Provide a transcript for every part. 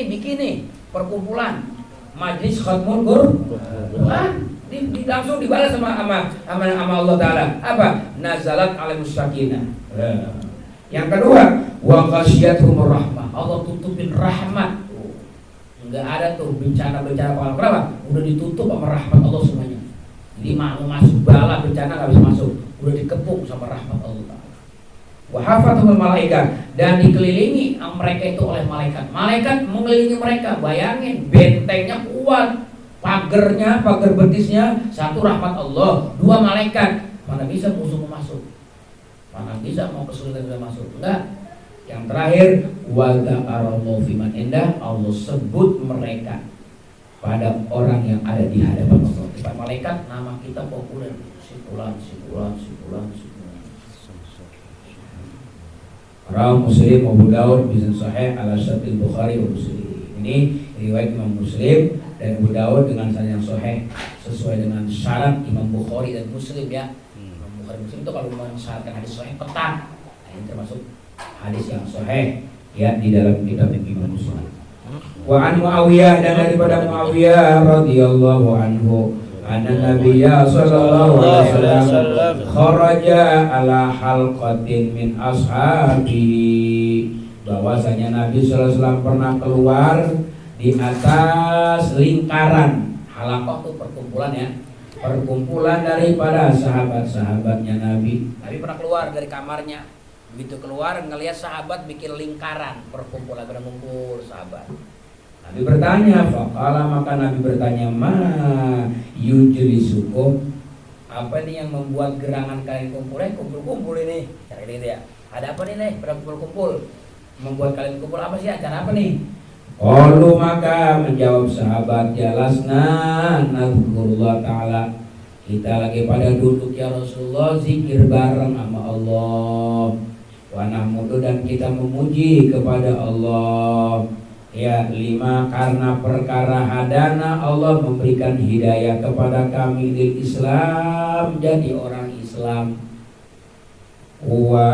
bikin nih perkumpulan majlis khatmul Quran, langsung dibalas sama Allah Taala. Apa? Nazalat alaihimus sakinah. Yang kedua, wa ghasyiyatuhumur rahmah. Allah tutupin rahmat. Enggak ada tuh bencana-bencana apa-apa. Udah ditutup sama rahmat Allah semuanya. Jadi mau masuk bala bencana enggak bisa masuk. Udah dikepung sama rahmat Allah. Wa hafathumul malaikat, dan dikelilingi mereka itu oleh malaikat. Malaikat mengelilingi mereka. Bayangin, bentengnya kuat, pagar betisnya satu rahmat Allah, dua malaikat. Mana bisa musuh masuk? Mana bisa mau kesulitan bisa masuk? Enggak. Yang terakhir, wa dzakarallahu fiman indah, Allah sebut mereka pada orang yang ada di hadapan Allah. Depan malaikat nama kita populer, si fulan. Rawi Muslim Abu Daud bisan sahih ala syartil Bukhari wa Muslim. Ini riwayat Imam Muslim dan Abu Daud dengan sanad yang sahih sesuai dengan syarat Imam Bukhari dan Muslim ya. Imam Bukhari Muslim itu kalau mensyaratkan hadis sahih petang. Nah, ini termasuk hadis yang sahih ya di dalam kitab Imam Muslim. Wa an Muawiyah, dan daripada Muawiyah radhiyallahu anhu, anna Nabiyya sallallahu alaihi wasallam kharaja ala halqatin min ashabi, bahwasanya Nabi sallallahu alaihi wasallam pernah keluar di atas lingkaran. Halaqah itu perkumpulan ya, perkumpulan daripada sahabat-sahabatnya Nabi. Nabi pernah keluar dari kamarnya. Begitu keluar ngelihat sahabat bikin lingkaran, perkumpulan berkumpul sahabat. Nabi bertanya, faqala, maka Nabi bertanya, ma yujlisukum, apa nih yang membuat gerangan kalian kumpul-kumpul ini? Cara ini ya. Ada apa nih pada kumpul-kumpul? Membuat kalian kumpul apa sih? Acara apa nih? Qalu, maka menjawab sahabat, jalasna nazkurullah ta'ala, kita lagi pada duduk ya Rasulullah, zikir bareng sama Allah. Wa nahmudu, dan kita memuji kepada Allah. Ya, lima, karena perkara hadana, Allah memberikan hidayah kepada kami di Islam, jadi orang Islam. Wa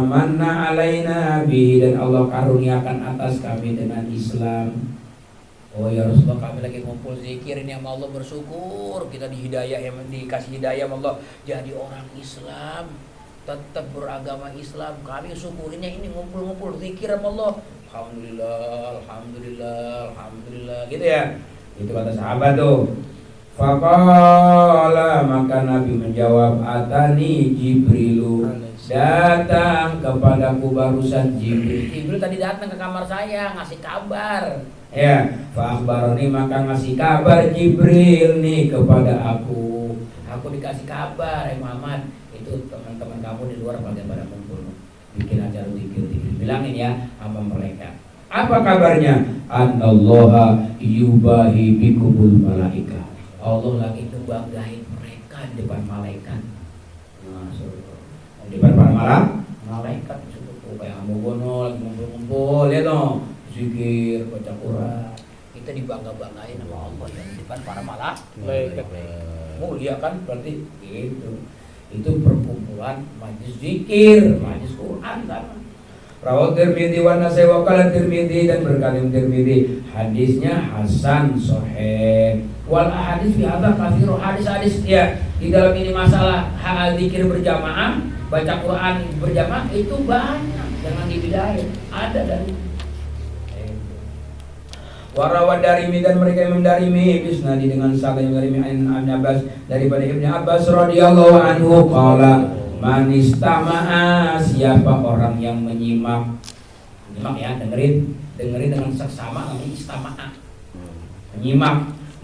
manna alaina bihi, dan Allah karuniakan atas kami dengan Islam. Oh ya Rasulullah, kami lagi ngumpul zikir ini sama Allah, bersyukur kita dikasih hidayah sama Allah jadi orang Islam, tetap beragama Islam. Kami syukurinnya ini ngumpul-ngumpul zikir sama Allah. Alhamdulillah gitu ya. Itu kata sahabat tuh. Faqala, maka Nabi menjawab, atani Jibrilu, datang kepadaku barusan Jibril. Jibril tadi datang ke kamar saya ngasih kabar. Ya, fa akhbarani, maka ngasih kabar Jibril nih kepada aku. Aku dikasih kabar, Muhammad, itu teman-teman kamu di luar pada kumpul bikin acara zikir. Bilangin ya sama mereka. Apa kabarnya? Anallaha yubahi bikumul malaika. Allah lagi ngebanggain mereka di depan malaikat. Di depan para malaikat itu kayak kamu gono lagi ngumpul-ngumpul ya toh, zikir, baca Quran. Kita dibangga-banggain sama Allah ya di depan para malaikat. Mulia kan berarti gitu. Itu perkumpulan majlis zikir, majlis Quran sama. Rawat Tirmidzi wa Nasai wa qala Tirmidzi, dan berkata Tirmidzi hadisnya hasan sahih. Wal ahadits fi hadza katsir, hadis-hadis ya di dalam ini masalah zikir berjamaah, baca Quran berjamaah itu banyak, jangan dibidayain. Ada dari warawat Darimi, dan mereka yang mendarimi bisnadi dengan sanad yang dari Ibnu Abbas, daripada Ibnu Abbas radhiyallahu anhu qala, man istama'a, siapa orang yang menyimak ya, dengerin dengan seksama, namanya istama'a,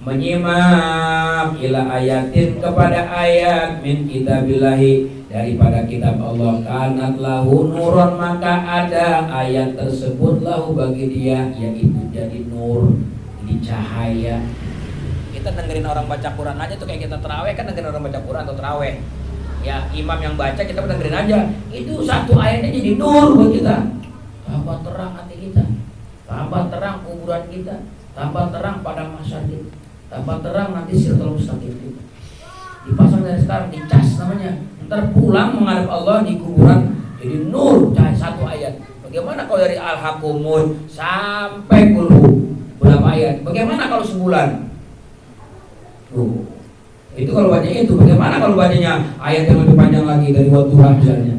menyimak ila ayatin, kepada ayat min kitabillahi, daripada kitab Allah, kanat lahu nuron, maka ada ayat tersebut lahu bagi dia, yaitu jadi nur, jadi cahaya. Kita dengerin orang baca Quran aja tuh kayak kita terawih kan, dengerin orang baca Quran atau terawih ya, imam yang baca kita dengerin aja, itu satu ayatnya jadi nur buat kita. Tambah terang hati kita, tambah terang kuburan kita, tambah terang pada masa kita, tambah terang nanti siratal mustaqim kita. Dipasang dari sekarang, dicas namanya. Ntar pulang menghadap Allah di kuburan jadi nur, cahaya satu ayat. Bagaimana kalau dari Al-Hakumun sampai Kulhu berapa ayat? Bagaimana kalau sebulan? Itu kalau bacanya itu. Bagaimana kalau bacanya ayat yang lebih panjang lagi dari Wadduha misalnya?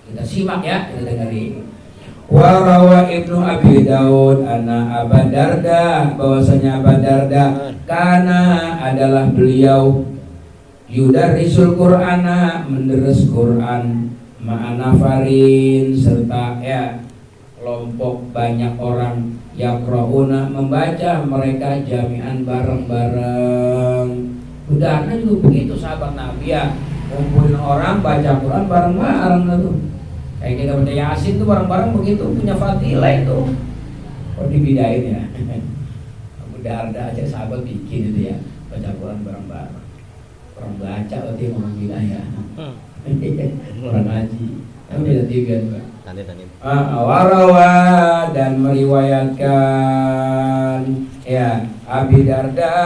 Kita simak ya, kita dengerin. Wa rawa Ibnu Abi Daud anna Aba Darda, bahwasanya Aba Darda karena adalah beliau yudarrisul Qur'ana, menderes Quran, ma'ana farin, serta ya kelompok banyak orang, yaqrauna, membaca mereka jami'an bareng-bareng. Udah kan juga begitu sahabat Nabi ya, kumpulin orang baca Quran bareng-bareng tuh. Kayak kita baca Yasin tuh bareng-bareng begitu, punya fadilah itu. Kok dibedain ya? Abu Darda aja sahabat bikin itu ya, baca Quran bareng-bareng. Orang baca berarti ngomong gila ya. Orang ngaji. Kan beda tiga juga. Warawa dan meriwayatkan ya Abi Darda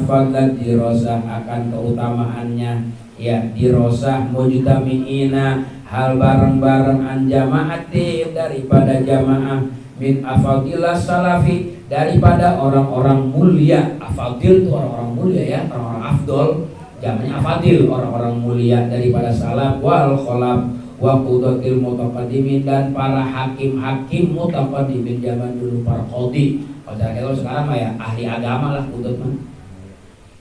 fadlat dirosah, akan keutamaannya ya dirosah mujtami'ina, hal bareng-bareng an jama'ati, daripada jamaah, min afadilah salafi, daripada orang-orang mulia. Afadil itu orang-orang mulia ya, orang-orang afdol, jamaknya afadil, orang-orang mulia daripada salaf, wal kholaf wa qudatil mutaqaddimin, dan para hakim-hakim mutaqaddimin zaman dulu, para qadhi. Kalau sekarang mah ya ahli agama lah qudut mah.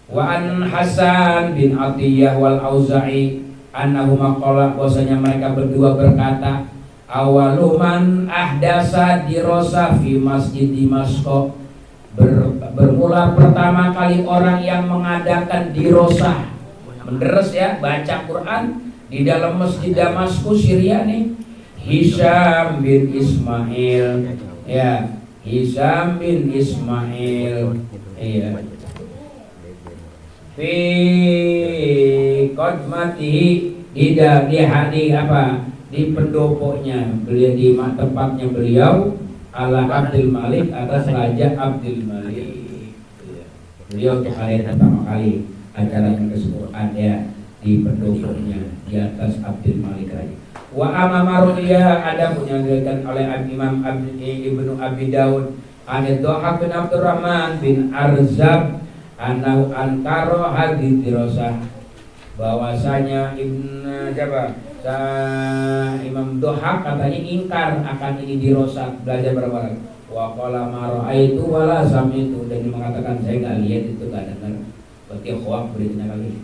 Wa an Hasan bin Atiyah wal Auza'i annahuma qala, bahwasanya mereka berdua berkata, awaluman ahdasa dirosa fi masjid Damaskus, bermula pertama kali orang yang mengadakan dirosah, menderes ya, baca Quran di dalam masjid Damaskus Syria nih, Hisham bin Ismail ya, Hisham bin Ismail iya, fi qadmatihi, di hadi apa, di pendopoknya beliau, di tempatnya beliau, ala Abdul Malik, atas Raja Abdul Malik. Beliau untuk hari pertama kali acara yang keseluruhan ya di pendopoknya di atas Abdul Malik Raja. Wa amama ruya, ada punya diriwayatkan oleh Imam Ibnu Abi Daud an Dhahab bin Abdurrahman bin Arzab anau ankaro hadits dirosah, bahwasanya Imam Dhahab katanya ingkar akan ini dirosah, belajar bareng-bareng. Wa qala ma raaitu wala sami'tu, dan dia mengatakan saya enggak lihat itu, enggak dengar. Berarti hoak beritanya kali.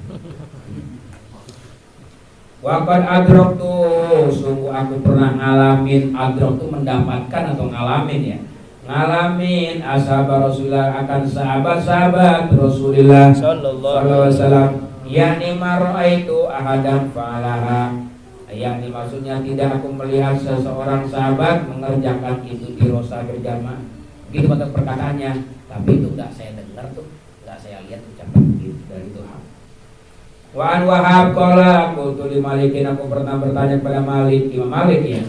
Wa qad adraktu, sungguh aku pernah ngalamin, adrak itu mendapatkan atau ngalamin ya, ngalamin ashab Rasulullah, akan sahabat-sahabat Rasulullah sallallahu alaihi wasallam, yakni maraitu ahadan fa'alaha, yakni maksudnya tidak aku melihat seseorang sahabat mengerjakan itu dirosah berjamaah. Begitu bentuk perkataannya, tapi itu enggak saya dengar tuh, enggak saya lihat ucapan begitu dari Tuhan. Wa an Wahab qala qultu li Malikin, aku pernah bertanya kepada Malik, Imam Malik ya.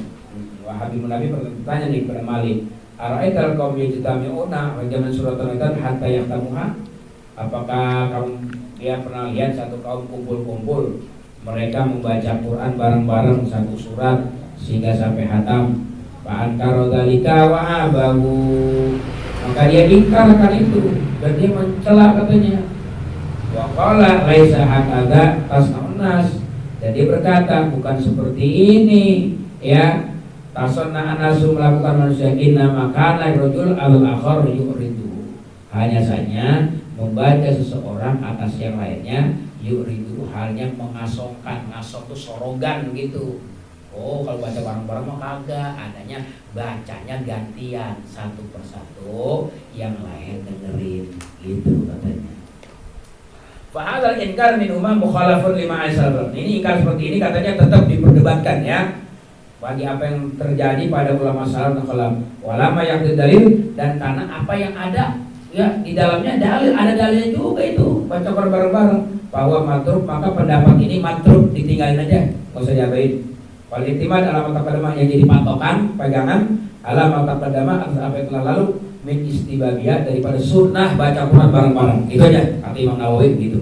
Wahab bin Nabi pernah bertanya nih kepada Malik, ara'aital qaum yajtami'una wa zaman surat al-Anfal hatta yahtamuha, apakah kamu pernah lihat satu kaum kumpul-kumpul, mereka membaca Quran bareng-bareng satu surat sehingga sampai hatam. Fa'an karodalika wa abahu, maka dia ingkar akan itu dan dia mencela katanya. Wa qala laisa hakadha tasna'un nas, dan dia berkata bukan seperti ini ya, tasonna anasu, melakukan manusia, inna makana rajul al-akhar yuridu, hanya saja membaca seseorang atas yang lainnya, yuridu, halnya mengasongkan, ngasong itu sorogan gitu. Oh kalau baca bareng-bareng mah kagak, adanya bacanya gantian satu persatu, yang lain dengerin gitu katanya. Fahadal inkar min umam mukhalafun lima asal. Ini inkar seperti ini katanya tetap diperdebatkan ya, bagi apa yang terjadi pada ulama salaf dan khalaf. Walama yang dalil, dan karena apa yang ada ya di dalamnya dalil, ada dalilnya juga itu, baca bareng-bareng bahwa matruk, maka pendapat ini matruk, ditinggalin aja, nggak usah diabain. Wal-i'timad ala taqaddama, yang jadi patokan, pegangan ala taqaddama atas apa yang telah lalu, min istibabiyah, daripada sunnah baca Quran bareng-bareng. Itu aja kata Imam Nawawi gitu.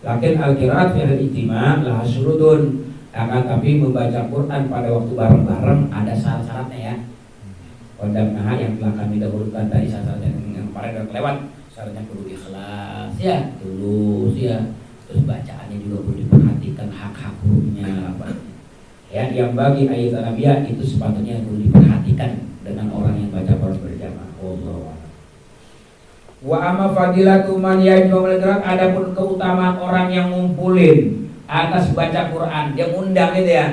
Lakin al-qiraat fi al-ijtima' laha syurutun, Akan tapi membaca Quran pada waktu bareng-bareng ada syarat-syaratnya ya. Kodam nah yang telah kami dahulukan tadi syarat-syaratnya yang kemarin udah kelewat. Syaratnya kudu ikhlas ya, tulus ya. Terus bacaannya juga perlu diperhatikan hak-hak hurufnya apa. Ya, yang bagi ayat Arabia itu sepatutnya perlu diperhatikan dengan orang yang baca Quran berjamaah. Allah. Wa amma fadilatu man yajma'ul Quran, adapun keutamaan orang yang ngumpulin atas baca Quran, dia ngundang gitu ya.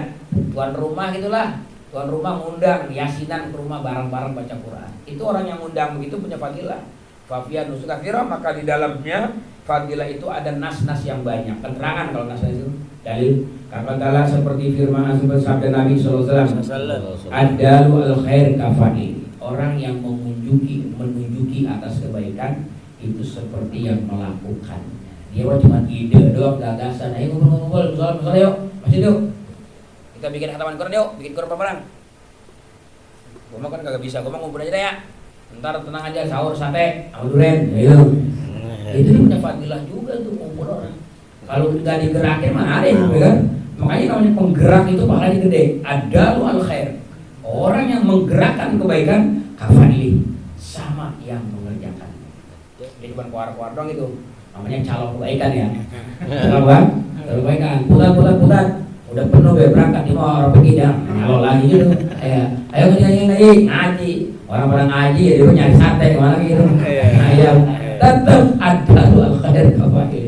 Tuan rumah gitulah. Tuan rumah ngundang yasinan ke rumah bareng-bareng baca Quran. Itu orang yang ngundang begitu punya fadilah. Fafiya nusul katsira, maka di dalamnya fadilah itu ada nas-nas yang banyak. Keterangan kalau nas itu dalil. Katakanlah seperti firman sabda Nabi sallallahu alaihi wasallam. Adalu al-khair kafani. Orang yang menunjuki atas kebaikan itu seperti yang melakukan. Dia cuma ide doang, gagasan. Ayo ngumpul-ngumpul, soal yuk, masjid yuk. Kita bikin khataman Quran yuk, bikin Quran bareng. Gua mah kan kagak bisa, gua mah ngumpul aja deh ya. Ntar tenang aja, sahur sate, sama duren. Ayo. Itu dia punya fadilah juga tuh ngumpul orang. Kalau nggak digerakin mana ada ya, kan? Makanya namanya penggerak itu pahalanya gede. Adalu al khair. Orang yang menggerakkan kebaikan kafani sama yang mengerjakan. Dia cuma kuar-kuar dong itu. Namanya calon kebaikan ya. Calon kebaikan. Putar. Udah penuh berangkat di mau orang pergi dah. Kalau lagi gitu. Ayo ngaji. Orang pada ngaji ya dia nyari sate kemana gitu. Ayo. Tetap adalu al khair kafani.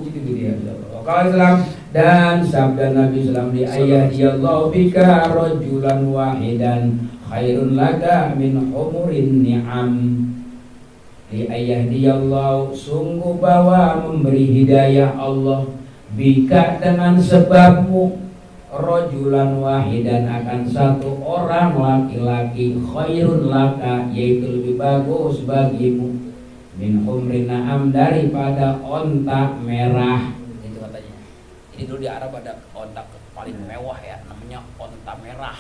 Gitu dia. Kalau Islam dan sabda Nabi Sallam di ayat yallahu bika rajulan wahidan khairun laka min humurin ni'am. Di ayat yallahu sungguh bahwa memberi hidayah Allah bika dengan sebabmu rajulan wahidan akan satu orang laki-laki khairun laka yaitu lebih bagus bagimu min humrin na'am daripada onta merah. Itu katanya. Jadi dulu di Arab ada onta paling mewah ya, namanya onta merah.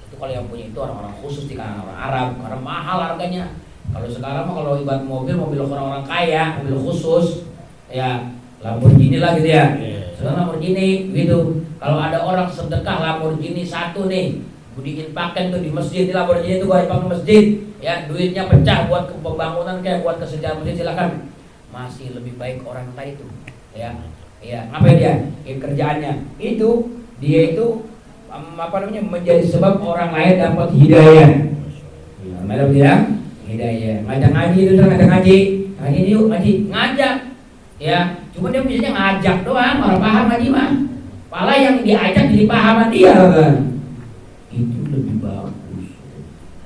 Itu kalau yang punya itu orang-orang khusus di kalangan orang Arab karena mahal harganya. Kalau sekarang mah kalau ibarat mobil orang-orang kaya, mobil khusus ya Lamborghini lah gitu ya. Sekarang Lamborghini gitu. Kalau ada orang sedekah Lamborghini satu nih, diinfakkan tuh di masjid, di Lamborghini itu gua infak ke masjid. Ya, duitnya pecah buat pembangunan kayak buat kesejahteraan masjid silakan. Masih lebih baik orang tadi itu. Ya. Ya, ngapain dia? Kerjaannya itu dia itu menjadi sebab orang lain dapat hidayah. Ya, dapat ya? Hidayah. Ngajak ngaji itu ngajak ngaji. Ngaji yuk, ngajak. Ya, cuma dia biasanya ngajak doang, orang paham ngaji mah. Malah yang diajak jadi pahaman dia kan. Itu lebih bagus.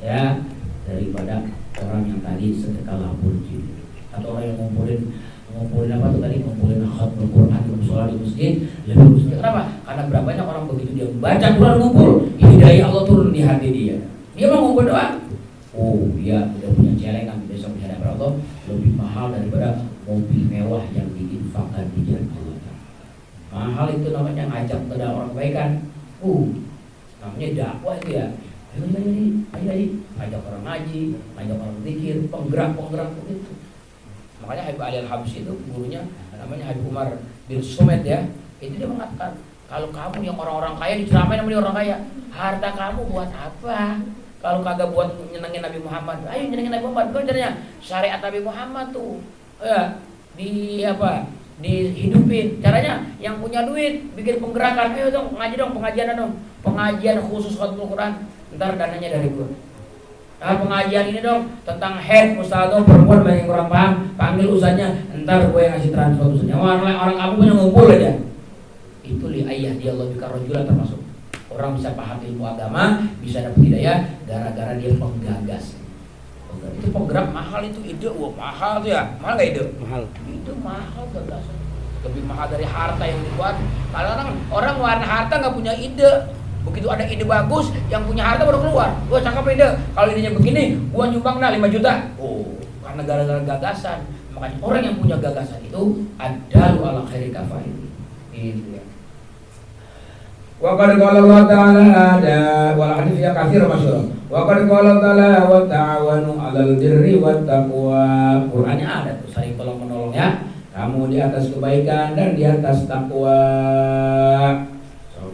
Ya. Daripada orang yang tadi sedekah Lamborghini atau orang yang ngumpulin apa tuh tadi ngumpulin khatmul Quran di musola di masjid lebih bagus. Kenapa? Karena berapa banyak orang begitu dia baca Quran ngumpul, hidayah Allah turun di hati dia. Dia mau ngumpul doang. Oh, dia udah punya celengan besok di hadapan Allah lebih mahal daripada mobil mewah yang diinfakkan di jalan Allah. Mahal itu namanya ngajak kepada orang kebaikan. Namanya dakwah itu ya. Ayo, ngajak orang ngaji, ngajak orang zikir, penggerak begitu. Makanya Habib Ali Al-Habsyi itu gurunya namanya Habib Umar bin Sumed ya. Itu dia mengatakan, kalau kamu yang orang-orang kaya diceramain sama orang kaya, harta kamu buat apa? Kalau kagak buat nyenengin Nabi Muhammad, ayo nyenengin Nabi Muhammad. Kalau caranya syariat Nabi Muhammad tuh, ya dihidupin. Caranya yang punya duit bikin penggerakan, ayo dong ngaji dong, pengajian khusus khatmul Quran. Ntar dananya dari gua. Pengajian ini dong tentang head mustahil perempuan banyak yang kurang paham, panggil usahanya, ntar gue yang ngasih transfer usahanya. Orang kamu punya ngumpul aja. Itu li ayah dia Allah bika rajulan termasuk orang bisa paham ilmu agama, bisa dapat hidayah gara-gara dia penggagas. Itu penggerak mahal itu ide, mahal tuh ya. Mahal nggak ide? Mahal. Itu mahal gagasan. Lebih mahal dari harta yang dibuat. Kadang-kadang orang warna harta nggak punya ide. Begitu ada ide bagus, yang punya harta baru keluar. Gua cakep ide. Kalau idenya begini, gua nyumbang 5 juta. Karena gara-gara gagasan. Makanya orang yang punya gagasan itu adalu ala khairi kafa'il. Itu ya. Wa qad qala Allah ta'ala ada wal hadits ya katsir masyhur. Wa qad qala ta'ala wa ta'awanu 'alal birri wat taqwa. Qur'annya ada tuh saling tolong menolong ya. kamu di atas kebaikan dan di atas takwa.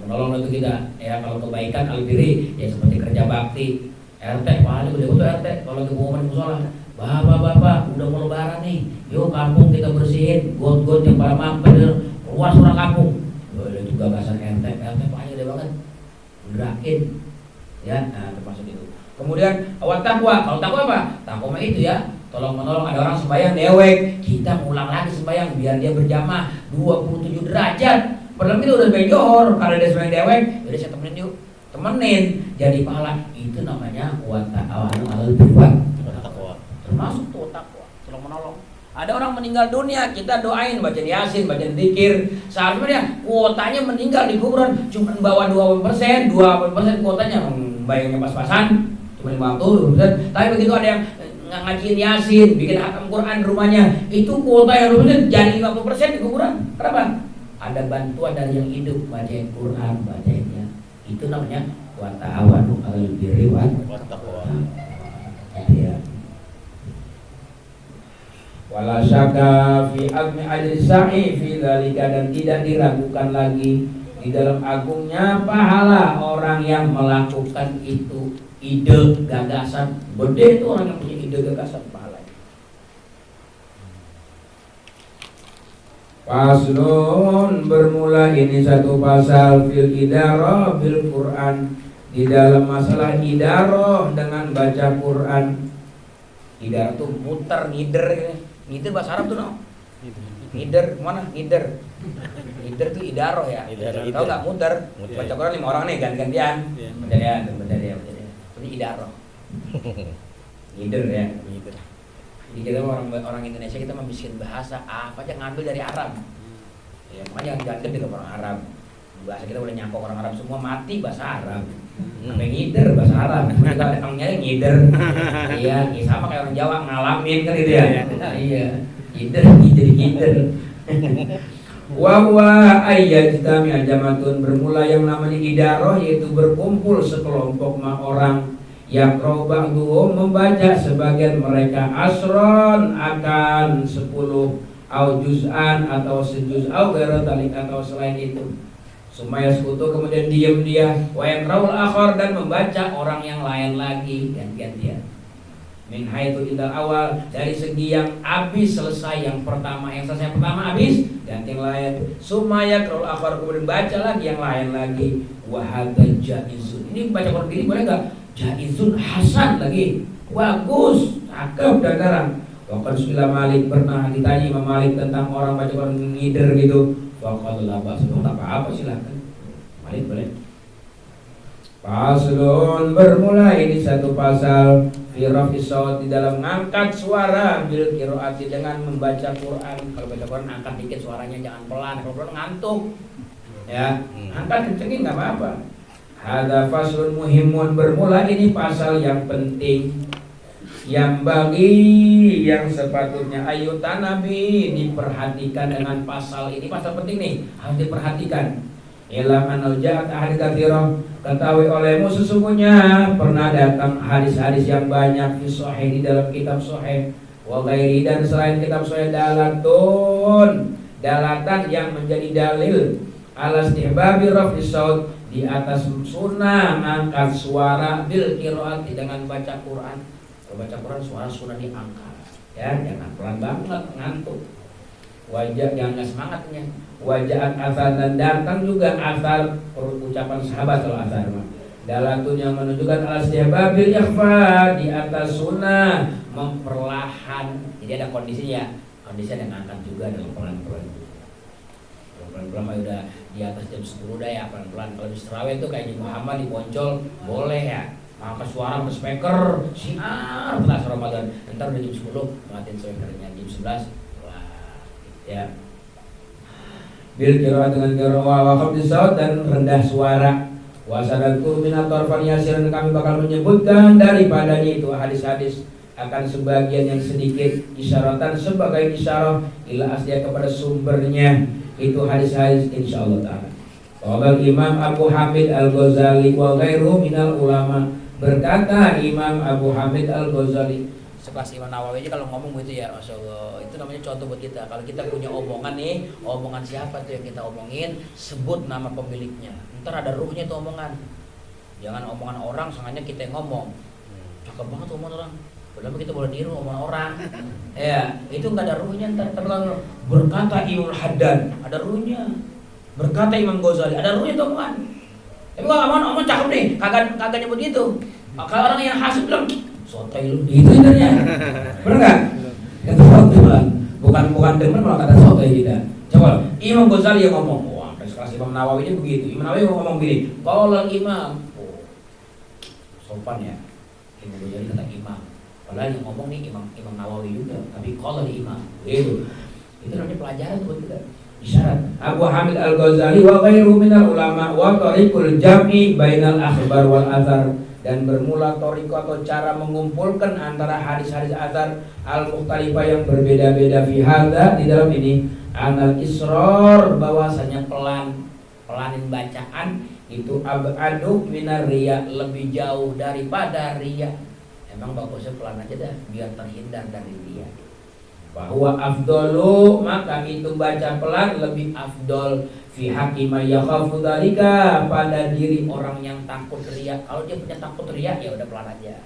Menolong itu kita ya, kalau kebaikan albiri ya seperti kerja bakti. RT paling gede itu RT kalau lagi pengumuman di musola, bapak udah mau lebaran nih, yuk kampung kita bersihin got-got yang pada mampir keluar orang kampung. Itu gagasan RT paling gede banget, gerakin ya. Nah termasuk itu. Kemudian awal takwa, kalau takwa apa? Takwa itu ya tolong menolong. Ada orang sembahyang dewek, kita ngulang lagi sembahyang biar dia berjamaah 27 derajat. Padahal itu udah sembahyang johor, kalau dia sembahyang dewek, jadi saya temenin yuk, temenin jadi pahala. Itu namanya wa ta'awanu 'alal birri wat-taqwa. Termasuk tuh takwa, tolong menolong. Ada orang meninggal dunia, kita doain, baca yasin, baca zikir. Seharusnya dia kuotanya meninggal di kuburan cuma bawa 20%, 20% kuotanya bayangnya pas-pasan, cuma 50%. Tapi begitu ada yang ngajiin yasin, bikin khatam Quran rumahnya, itu kuota yang harusnya jadi 50% di kuburan. Kenapa? Ada bantuan dari yang hidup, bacain Quran, bacainnya. Itu namanya wa ta'awanu 'alal birri wat-taqwa. Ya. Wala syaka fi azmi ajri sa'i fi dzalika, dan tidak diragukan lagi di dalam agungnya pahala orang yang melakukan itu. Ide, gagasan, gede itu orang yang punya ide, gagasan, pahala. Faslun, bermula ini satu pasal fil idarah bil Quran, di dalam masalah idarah dengan baca Quran. Idarah tuh muter, ngider. Ngider bahasa Arab tuh no? Ngider, mana? Ngider. Ngider tuh idarah ya. Tahu nggak muter? Baca Quran 5 orang nih ganti-gantian. Bentar-bentar. Ini idarah. Ngider ya. Ngider. Jadi kita orang Indonesia, kita membisikkan bahasa apa aja ngambil dari Arab. Ya, makanya jangan gede dengan orang Arab. Bahasa kita boleh nyampok orang Arab semua, mati bahasa Arab. Sampai ngider bahasa Arab. Kita ada nyari ngider. Iya, sama kayak orang Jawa ngalamin kan gitu ya. Iya, ngider jadi ngider. Wa ayyajtami ajamatun, bermula yang namanya idarah, yaitu berkumpul sekelompok orang yang ba'duhum membaca sebagian mereka asron akan 10 au juz'an atau sejuz au ghairu dzalik atau selain itu. Sumaya sekutu, kemudian diam dia, wa yaqra'ul akhar, dan membaca orang yang lain lagi gantian. Min haitsu idal awal, dari segi yang habis selesai yang pertama, yang selesai yang pertama habis ganti yang lain. Sumaya yaqra'ul akhar, kemudian baca lagi yang lain lagi. Wa hadza jaizun, ini baca Quran ini boleh enggak? Jaizun hasan lagi, bagus, cakep dan garang. Waqad su'ila Malik, pernah ditanya Imam Malik tentang orang baca Quran ngider gitu. Waqad la ba'sa, tak apa-apa silakan. Malik boleh. Faslun, bermula ini satu pasal fi raf'is shaut, di dalam ngangkat suara bil qiraati, dengan membaca Quran. Kalau baca Quran angkat dikit suaranya, jangan pelan. Kalau pelan ngantuk. Ya, angkat kencengin enggak apa-apa. Hadza faslun muhimun, bermula ini pasal yang penting, yang bagi yang sepatutnya ayutan Nabi diperhatikan dengan pasal ini. Pasal penting nih, harus diperhatikan. Ilam anal ja'at ahli katsirah, ketahui olehmu sesungguhnya pernah datang hadis-hadis yang banyak fi sahih, di dalam kitab sahih, wa ghairi, dan selain kitab sahih, dalatan yang menjadi dalil ala istihbabi raf'is shaut, di atas sunnah angkat suara bil qiraati, dengan baca Quran. Kalau baca Quran suara sunnah diangkat, ya jangan pelan banget ngantuk. Wajah jangan semangatnya. Wajah asal, dan datang juga asal ucapan sahabat. Kalau asal mah dalatun yang menunjukkan ala istihbabil ikhfa, di atas sunnah memperlahan. Jadi ada kondisinya, kondisi yang angkat juga dalam pelan-pelan. Pelan-pelan udah di atas jam 10 dah ya, pelan-pelan. Kalau di terawih itu kayak di Muhammad di Poncol boleh ya, angkat suara ke speaker siar kelas Ramadan. Ntar udah jam 10 matiin speakernya, jam 11 wah ya. Bil qiraat, dengan qiraat wa khafdis shaut, dan rendah suara. Wa sadaqtu min atarfan yasiran, kami bakal menyebutkan daripadanya itu hadis-hadis akan sebagian yang sedikit, isyaratan sebagai isyarah ila asliya, kepada sumbernya. Itu hadis-hadis insyaallah ta'ala. Qala Imam Abu Hamid Al-Ghazali wa ghairu minal ulama, berkata Imam Abu Hamid Al-Ghazali sekelas Imam Nawawi aja kalau ngomong gitu ya, Masya Allah, itu namanya contoh buat kita. Kalau kita punya omongan nih, omongan siapa tuh yang kita omongin, sebut nama pemiliknya. Ntar ada ruhnya tuh omongan. Jangan omongan orang, sengaja kita yang ngomong. Cakep banget tuh omongan orang. Padahal kita boleh niru omongan orang. Ya, itu nggak ada ruhnya. Ntar terlalu berkata Imam Haddad, ada ruhnya. Berkata Imam Ghazali, ada ruhnya tuh omongan. Tapi kalau ngomong cakep nih, kagak nyebut itu. Kalau orang yang hasut bilang, sotai lu, gitu intinya. Bener nggak? Kata sotai, bukan demen malah kata sotai kita. Coba Imam Ghazali yang ngomong, wah sekelas Imam Nawawi ini begitu. Imam Nawawi ngomong begini, kalau imam, sopan ya. Imam Ghazali kata imam. Padahal yang ngomong nih Imam Nawawi juga, tapi kalau imam, itu namanya pelajaran buat kita. Isyarat. Abu Hamid Al-Ghazali wa ghairu minal ulama wa tariqul jam'i bainal akhbar wal athar, dan bermula toriko atau cara mengumpulkan antara hadis-hadis athar al-mukhtalifah yang berbeda-beda fi hadza, di dalam ini anal israr, bahwasanya pelanin bacaan itu abadu minar riya, lebih jauh daripada riya. Emang bagusnya pelan aja dah biar terhindar dari riya. Bahwa afdalu, maka itu baca pelan lebih afdol fi haqqi may yakhafu dzalika, pada diri orang yang takut riya. Kalau dia punya takut riya ya udah pelan aja.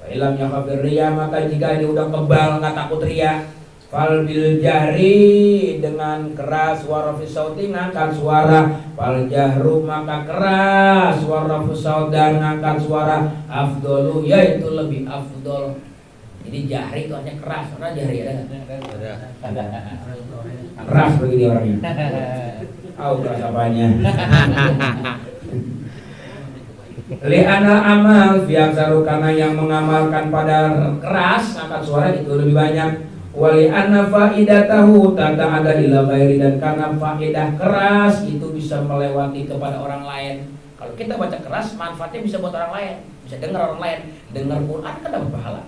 Wa ilam yakhafir riya, maka jika dia udah kebal enggak takut riya, fal bil jahri, dengan keras, wa rafi sauti, ngangkat suara, fal jahru, maka keras, wa rafi saut, dan ngangkat suara, afdalu, yaitu lebih afdol. Jadi jahri itu hanya keras, karena jahri ada. Keras begini orangnya. Keras apanya? Li'anal amal fi aksaru, karena yang mengamalkan pada keras, angkat suara itu lebih banyak. Wali anna faidatahu tata'ada ila ghairi, dan karena faedah keras itu bisa melewati kepada orang lain. Kalau kita baca keras, manfaatnya bisa buat orang lain, bisa dengar orang lain. Dengar Quran kan dapat pahala.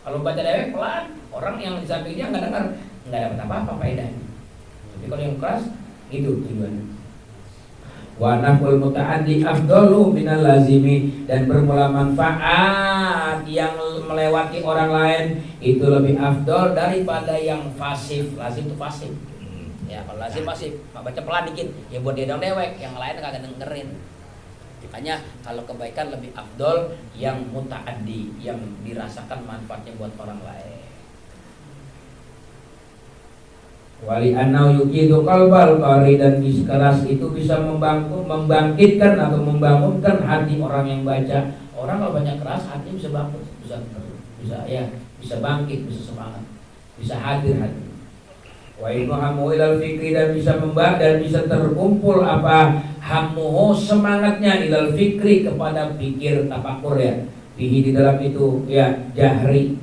Kalau baca dewek pelan, orang yang di samping dia nggak dengar, nggak dapat apa-apa faedahnya. Tapi kalau yang keras, itu tujuannya. Wa naful muta'addi afdalu minal lazimi, dan bermula manfaat yang melewati orang lain itu lebih afdol daripada yang pasif. Lazim itu pasif. Ya, kalau lazim pasif, baca pelan dikit, ya buat dia dong dewek, yang lain kagak dengerin. Makanya kalau kebaikan lebih afdol yang muta'addi, yang dirasakan manfaatnya buat orang lain. Wali annau yuqidu qalbal qari, dan keras itu bisa membangkitkan atau membangunkan hati orang yang baca. Orang kalau banyak keras, hatinya bisa bangun, bisa bangkit, bisa semangat, bisa hadir hati. Wa inna hamu ilal fikri, dan bisa membahas dan bisa terkumpul apa hamuhu, semangatnya, ilal fikri, kepada pikir, tafakur ya, fihi, di dalam itu ya, jahri.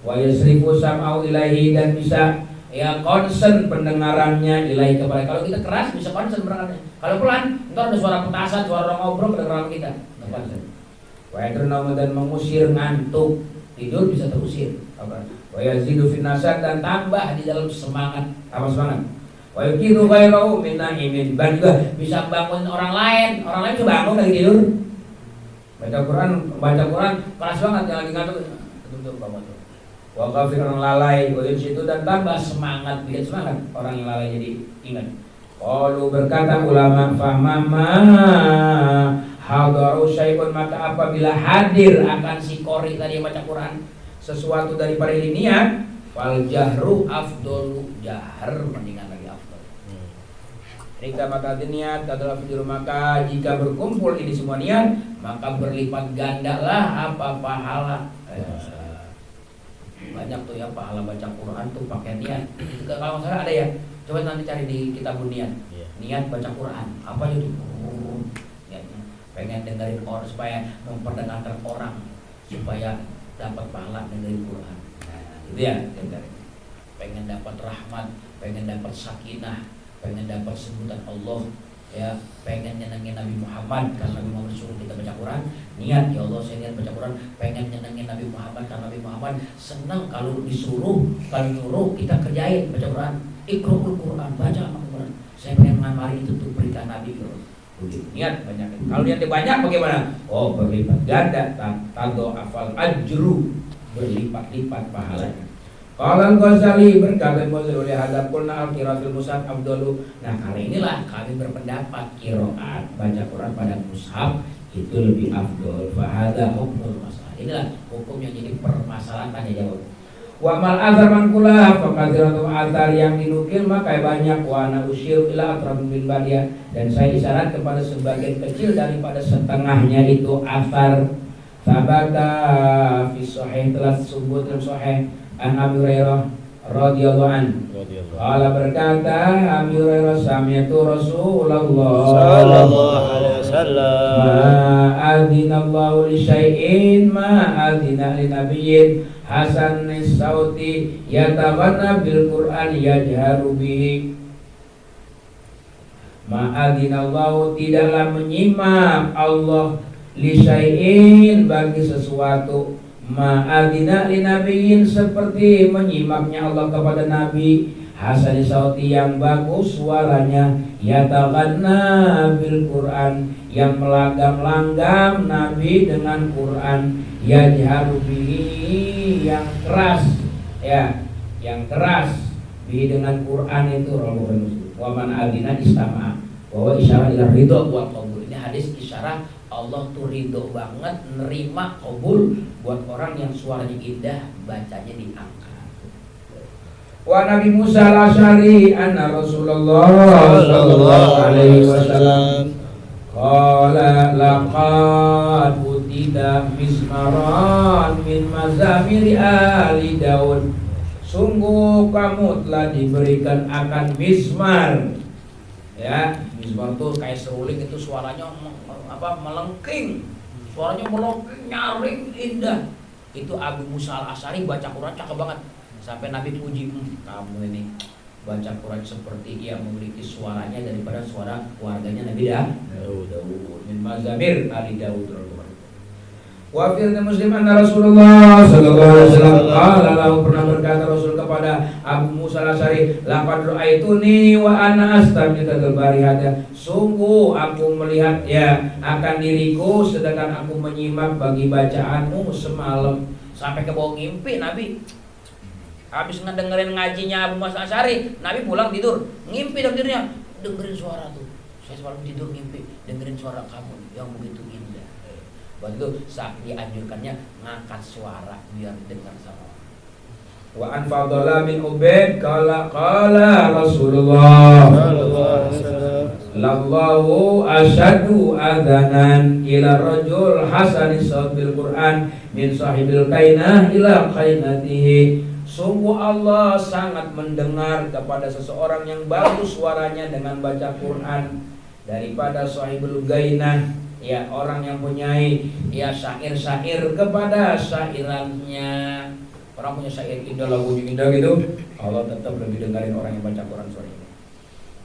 Wa yasrifu sam'au ilaihi, dan bisa ya konsen pendengarannya ilaihi, kepada. Kalau kita keras bisa konsen pendengarannya. Kalau pelan, ntar ada suara petasan, suara orang ngobrol kedengaran kita, nggak konsen. Wa yadrunau, dan mengusir ngantuk, tidur bisa terusir. Wa yazidu finnasan, dan tambah di dalam semangat, tambah semangat. Wa yuqidu ghairahu min na'imin, dan juga bisa bangun orang lain bisa bangun dari tidur. Baca Quran keras banget, jangan lagi ngantuk, tutup bangun. Wa ghafir, orang lalai, wa yusitu, dan tambah semangat, bikin semangat orang yang lalai jadi ingat. Qalu, berkata ulama, famama hadaru syai'un, maka apabila hadir akan si qori tadi yang baca Quran sesuatu daripada ini niat, wal jahru afdalu, jahar mendingan lagi afdal. Jika maka niat adalah fitur, maka jika berkumpul ini semua niat, maka berlipat gandalah apa pahala. Banyak tuh ya pahala baca Quran tuh pakai niat. Kalau nggak salah ada ya, coba nanti cari di kitabun niat. Niat baca Quran apa itu? Niatnya pengen dengerin orang, supaya memperdengarkan orang, supaya dapat pahala dengerin Quran. Nah, itu ya, pengen dapat rahmat, pengen dapat sakinah, pengen dapat sebutan Allah, ya, pengen nyenengin Nabi Muhammad karena Nabi Muhammad suruh kita baca Quran. Niat, ya Allah, saya niat baca Quran pengen nyenengin Nabi Muhammad karena Nabi Muhammad senang kalau disuruh, kalau nyuruh kita kerjain baca Quran. Iqra'ul Quran, baca Quran. Saya pengen mengamali itu tuh berita Nabi, Niat banyak. Kalau niatnya banyak bagaimana? Oh, berlipat ganda, tado afal ajru, berlipat-lipat pahalanya. Kalau Ghazali berkata oleh hadap kulna al-qiraatul mushaf afdalu. Nah, kali inilah kami berpendapat qiraat baca Quran pada mushaf itu lebih afdol. Fa hadza hukmul masalah. Inilah hukum yang jadi permasalahan tanya jawab. Wa mal azhar man kula fa katsiratu azhar yang dinukil maka banyak wa ana usyir ila atrabun bin badiyah, dan saya isyarat kepada sebagian kecil daripada setengahnya itu asar. Sabata fi sahih telah disebut dalam sahih an Abi Hurairah radhiyallahu anhu. Qala berkata Abi Hurairah sami'tu Rasulullah sallallahu alaihi wasallam ma adinallahu li syai'in ma adina li nabiyyin hasan sauti yatabanna bil Qur'an yajharu bihi. Ma'adinallahu tidaklah menyimak Allah li syai'in bagi sesuatu ma'adina li nabiyyin seperti menyimaknya Allah kepada nabi hasan sauti yang bagus suaranya yatabanna bil Qur'an yang melanggam-langgam nabi dengan Quran yajharu bihi yang keras ya, yang keras bihi dengan Quran itu rawahu Muslim. Wa man adina istama'a bahwa isyarat ila ridho buat qabul. Ini hadis isyarat Allah tuh ridho banget nerima qabul buat orang yang suaranya indah bacanya diangkat. Wa Nabi Musa al-Asy'ari anna Rasulullah sallallahu alaihi wasallam qala laqad utida mismaran min mazamiri ali Daud. Sungguh kamu telah diberikan akan mismar. Ya, mismar tuh kayak seruling itu suaranya melengking. Suaranya melengking, nyaring, indah. Itu Abu Musa al-Asy'ari baca Quran cakep banget. Sampai Nabi puji, kamu ini baca Quran seperti ia memiliki suaranya daripada suara keluarganya Nabi Daud. Min mazamir ali Daud. Wa fi Muslim anna Rasulullah sallallahu alaihi wasallam qala lahu, pernah berkata Rasul kepada Abu Musa al-Asy'ari, laqad ra'aituni wa ana astami'u barihata. Sungguh aku melihat ya akan diriku sedangkan aku menyimak bagi bacaanmu semalam. Sampai ke bawah ngimpi Nabi. Habis ngedengerin ngajinya Abu Musa al-Asy'ari, Nabi pulang tidur, ngimpi dalam tidurnya, dengerin suara tuh. Saya semalam tidur ngimpi, dengerin suara kamu yang begitu indah. Waktu saat dianjurkannya ngangkat suara biar dengar sama. Wa an Fadlah bin Ubaid qala Rasulullah sallallahu alaihi wasallam lallahu asyadu adzanan ila rajul hasanis bil Quran min sahibil kainah ila qainatihi. Sungguh Allah sangat mendengar kepada seseorang yang bagus suaranya dengan baca Quran daripada sahibul gainah, ya orang yang punyai ya syair-syair kepada syairannya. Orang punya syair indah, lagu indah gitu, Allah tetap lebih dengarin orang yang baca Quran sore ini.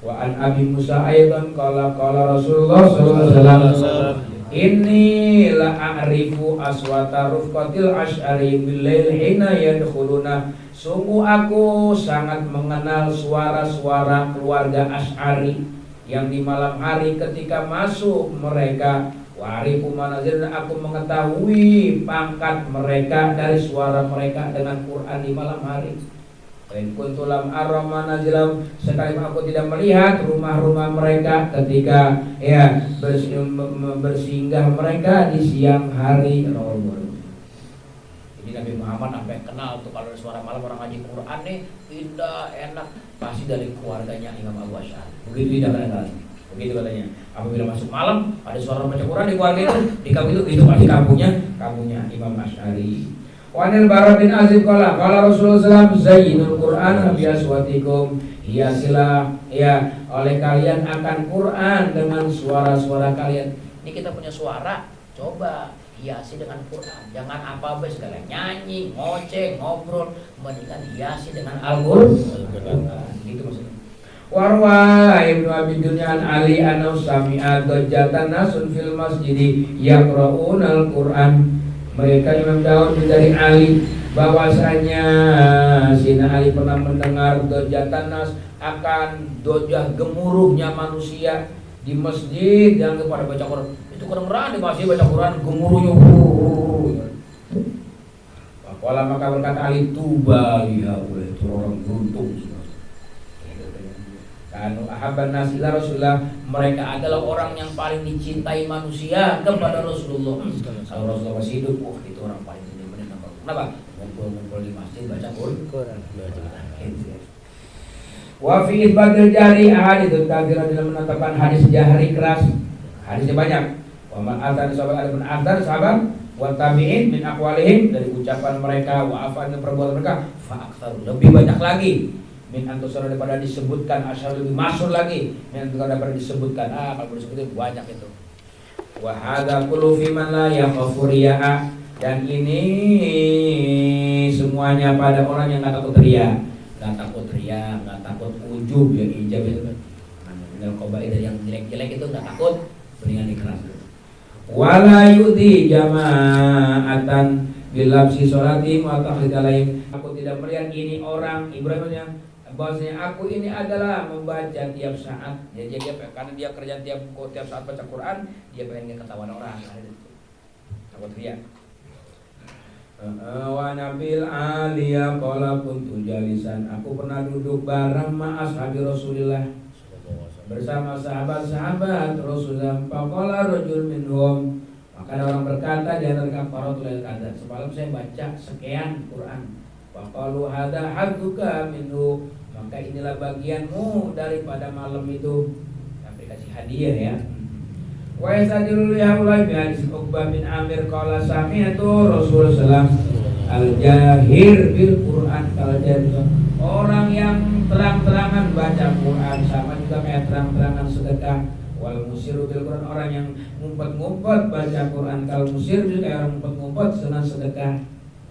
Wa an Abi Musa aidan qala Rasulullah sallallahu alaihi wasallam inni la a'rifu aswata rufqatil asy'ari bil lail hina yadkhuluna. Sungguh aku sangat mengenal suara-suara keluarga Asy'ari yang di malam hari ketika masuk mereka. Warifu manazil, aku mengetahui pangkat mereka dari suara mereka dengan Quran di malam hari. In kuntu lam ara manazilam, sekalipun aku tidak melihat rumah-rumah mereka ketika ya bersinggah mereka di siang hari. Jadi Nabi Muhammad sampai kenal tuh kalau ada suara malam orang ngaji Quran nih indah enak, pasti dari keluarganya Imam Abu Asy'ari. Begitu tidak kadang-kadang. Begitu katanya. Apabila masuk malam ada suara baca Quran di keluarga itu, di kampung itu pasti kampungnya Imam Asy'ari. Wa anil Bara bin Azib qala Rasulullah sallallahu alaihi wasallam zayyinul Qur'an bi aswatikum, hiasilah ya oleh kalian akan Quran dengan suara-suara kalian. Ini kita punya suara, coba hiasi dengan Quran. Jangan apa-apa segala nyanyi, ngoceh, ngobrol, mendingan hiasi dengan Al-Qur'an. Itu maksudnya. Warwa Ibnu Abi Dunya an Ali anau sami'a dajjatan nasun fil masjidi yaqra'una al-Qur'an. Mereka Imam Daud dari Ali bahwasanya Sina Ali pernah mendengar dajjatan nas akan dojah gemuruhnya manusia di masjid jangan kepada baca Quran. Itu kedengeran di masjid baca Quran gemuruhnya. Wala maka berkata ahli tuba ya oleh itu orang beruntung semua. Kanu ahabban nas ila Rasulullah, mereka adalah orang yang paling dicintai manusia kepada Rasulullah. Kalau Rasulullah masih hidup, itu orang paling benar-benar nomor. Kenapa? Ngumpul-ngumpul di masjid baca Quran. Wa fi isbatil jahri ahadits katsirah, dalam menetapkan hadis jahri keras. Hadisnya banyak. Wa man athar sahabat ada benar sahabat wa tabi'in min aqwalihim, dari ucapan mereka, wa afan perbuatan mereka, fa aktsar lebih banyak lagi min antusara daripada disebutkan, asyar lebih masyhur lagi min antusara daripada disebutkan. Kalau disebutkan banyak itu. Wa hadza kullu fi man la yakhafu riya'a, dan ini semuanya pada orang yang enggak takut riya, enggak takut ujub, yang ijab itu kan. Minal qaba'i, dari yang jelek-jelek itu enggak takut, mendingan dikeras. Wala yudi jama'atan bilabsi sholatim wa tahdidalaim, aku tidak melihat ini orang Ibrahimnya bahwasanya aku ini adalah membaca tiap saat. Jadi dia karena dia kerja tiap saat baca Quran, dia pengen ketahuan orang. Takut riya. Wa nabil aliyah qala kuntu jalisan, aku pernah duduk bareng ma ashabi Rasulillah, bersama sahabat-sahabat Rasulullah. Faqala rajul minhum, maka ada orang berkata di antara kafaratul qadar, semalam saya baca sekian Quran. Faqalu hadza hadduka minhu, maka inilah bagianmu daripada malam itu. Sampai kasih hadiah ya. Wa yasadilul yaulai bi hadis Uqbah bin Amir qala sami'tu Rasul sallallahu al-jahir bil Quran kal-jahir, orang yang terang-terangan baca Quran sama juga kayak terang-terangan sedekah. Wal musiru bil Quran, orang yang ngumpet-ngumpet baca Quran, kalau musir juga kayak orang ngumpet-ngumpet senang sedekah.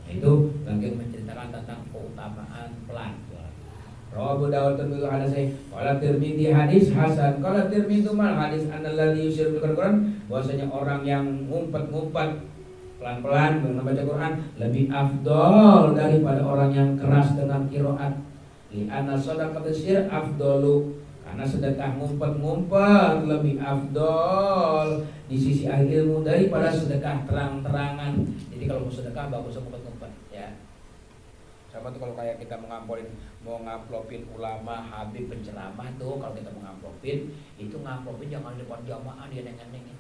Itu lagi menceritakan tentang keutamaan pelan. Rawahu Dawud Tirmidzi hadis, qala Tirmidzi hadis hasan, qala Tirmidzi mal hadis annalladzi yusiru bil Quran, bahwasanya orang yang ngumpet-ngumpet pelan-pelan membaca Quran lebih afdol daripada orang yang keras dengan qiraat. Li anna shadaqatus sir afdalu, karena sedekah ngumpet-ngumpet lebih afdol di sisi ahli ilmu daripada sedekah terang-terangan. Jadi kalau mau sedekah bagus ngumpet-ngumpet ya. Sama tuh kalau kayak kita mau ngamplopin ulama, habib, penceramah tuh, kalau kita mau ngamplopin, itu ngamplopin jangan di depan jamaah dia neng-nengin.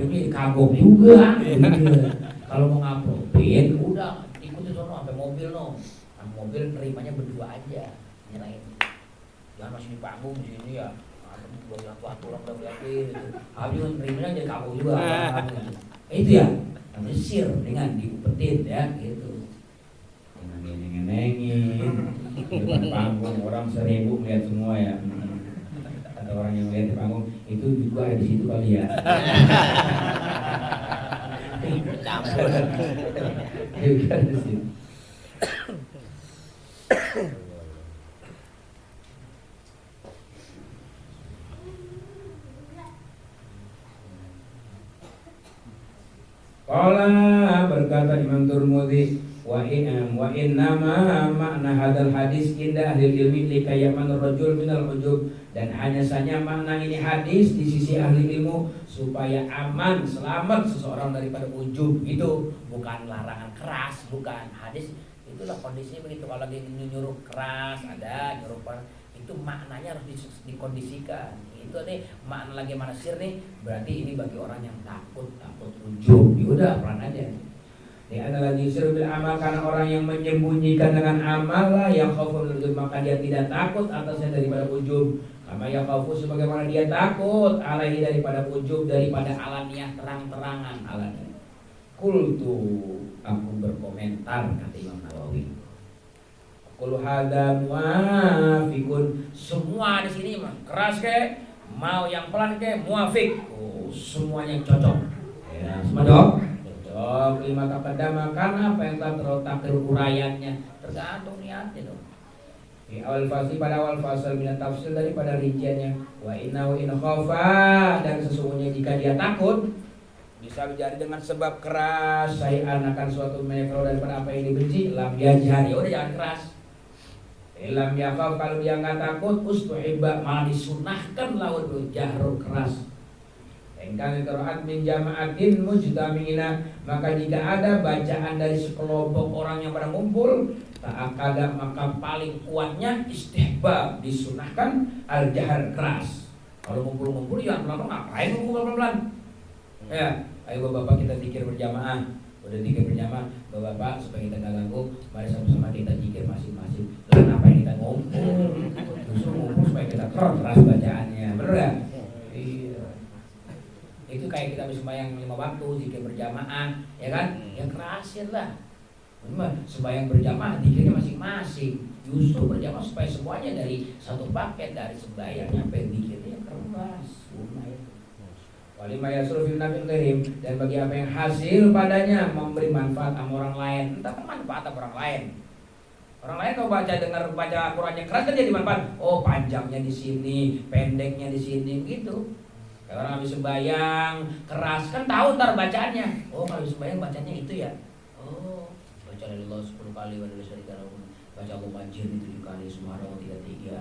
Ini kagok juga. Kalau mau ngamplopin udah ikutin sono sampai mobil no. Mobil nerimanya berdua aja, nyerahin. Jangan masih di panggung di sini ya. Tulang udah berakhir gitu. Habis nerimanya jadi kagok juga. Itu ya. Namanya sir, dengan diupetin ya gitu. Jangan neng-nengin di depan panggung, orang 1000 melihat semua ya. Ada orang yang melihat di panggung, itu juga di situ kali ya. Campur. Juga di situ. Qala, berkata Imam Tirmidzi, wa innama makna hadal hadis inda ahli ilmi likayaman rajul minal ujub, dan hanya saja makna ini hadis di sisi ahli ilmu supaya aman, selamat seseorang daripada ujub. Itu bukan larangan keras, bukan. Hadis itulah kondisinya begitu. Kalau dia nyuruh keras, ada nyuruh itu maknanya harus dikondisikan. Itu nih makna lagi mana sir nih, berarti ini bagi orang yang takut ujub. Ya udah pelan aja. Dia adalah yusir bil amal, karena orang yang menyembunyikan dengan amal lah yang khaufun ujub, maka dia tidak takut atasnya daripada ujub. Kama ya khaufu, sebagaimana dia takut alaihi daripada ujub, daripada alaniah terang-terangan alaniah. Qultu, aku berkomentar, kata Imam Nawawi. Qul hadza muafiqun, semua di sini mah keras ke, mau yang pelan ke, muafiq. Oh, semuanya cocok. Ya, semua dong. Cocok lima taqaddama, karena apa yang telah terletak uraiannya, tergantung niatnya dong. Di awal fasal, pada awal fasal min tafsir, daripada rinciannya. Wa inna wa in khafa, dan sesungguhnya jika dia takut, bisa jadi dengan sebab keras, saya akan suatu mekro daripada apa yang dibenci, lam yajhar, ya udah jangan keras. Ilam yakhaf, kalau dia nggak takut, ustuhibba, malah disunahkan lawan jahru keras. Engkang qiraat min jama'atin mujtami'ina, maka jika ada bacaan dari sekelompok orang yang pada ngumpul, ta'akada, maka paling kuatnya istihbab, disunahkan al-jahr keras. Kalau ngumpul-ngumpul ya pelan-pelan, ngapain ngumpul pelan-pelan? Ya, ayo bapak-bapak kita zikir berjamaah. Udah zikir berjamaah, bapak-bapak supaya kita nggak ganggu, mari sama-sama kita zikir masing-masing. Lah ngapain kita ngumpul? Justru ngumpul supaya kita keras bacaannya, bener nggak? Iya. Itu kayak kita sembahyang 5 waktu, zikir berjamaah, ya kan? Yang kerasin lah. Sembahyang berjamaah, zikirnya masing-masing. Justru berjamaah supaya semuanya dari satu paket, dari sembahyang sampai zikirnya keras. Walima yasru fil nafi gharim, dan bagi apa yang hasil padanya memberi manfaat sama orang lain, entah manfaat sama orang lain. Orang lain kalau baca Qurannya keras kan jadi manfaat. Oh, panjangnya di sini, pendeknya di sini, gitu. Kalau orang habis sembahyang keras kan tahu ntar bacaannya. Oh, kalau habis sembahyang bacanya itu ya. Oh, baca la ilaha 10 kali, wa la ilaha illallah. Baca Al-Fajr 7 kali, Subhanallah 33.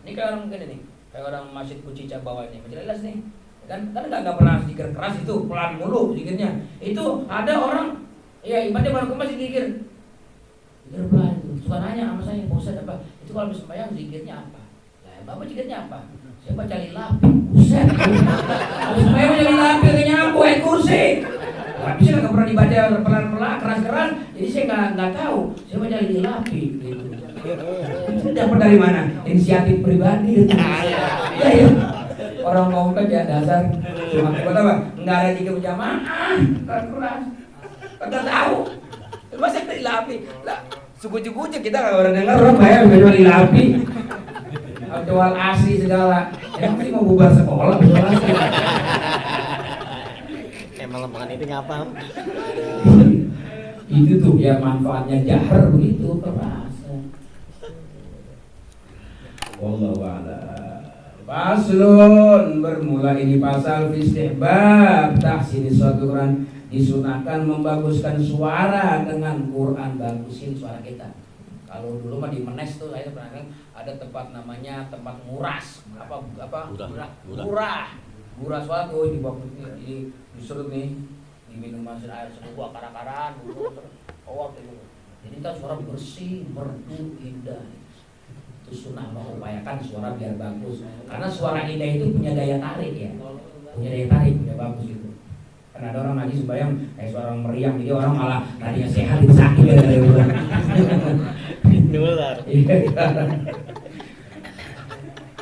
Ini kayak orang mungkin nih, kayak orang masjid Kucica bawah ini, baca jelas nih. Kan nggak pernah zikir keras, itu pelan mulu zikirnya. Itu ada orang ya ibadah baru ke masjid zikir pelan. Suka nanya sama saya, Pak Ustaz, apa itu kalau habis sembahyang zikirnya apa? Lah bapak zikirnya apa? Saya baca lilapi. Buset, habis sembahyang baca lilapi kayaknya aku kursi. Tapi saya nggak pernah dibaca pelan-pelan keras-keras, jadi saya nggak tahu. Saya baca lilapi gitu. Itu dapat dari mana? Inisiatif pribadi. Ya. Orang mau kerja dasar cuma apa? Enggak ada zikir berjamaah, keras. Kagak tahu. Masa lilapi. Lah, suku-suku kita kalau orang dengar orang bayar jual lilapi. Jual asli segala. Emang sih mau bubar sekolah jual asli. Emang lempengan itu ngapa? Itu tuh ya manfaatnya jahar begitu keras. Wallahu a'lam. Faslun, bermula ini pasal fi istihbab tahsin suatu Quran, disunahkan membaguskan suara dengan Quran, bagusin suara kita. Kalau dulu mah di Menes tuh saya pernah kan ada tempat namanya tempat nguras murah suara tuh disurut nih, diminum mesin air sebuah akar-akaran gitu. Jadi kita suara bersih, merdu, indah. Itu sunnah mengupayakan suara biar bagus, karena suara indah itu punya daya tarik ya, punya bagus itu. Karena ada orang ngaji sembahyang kayak suara orang meriang, jadi orang malah tadinya sehat jadi sakit ya dari orang. Nular.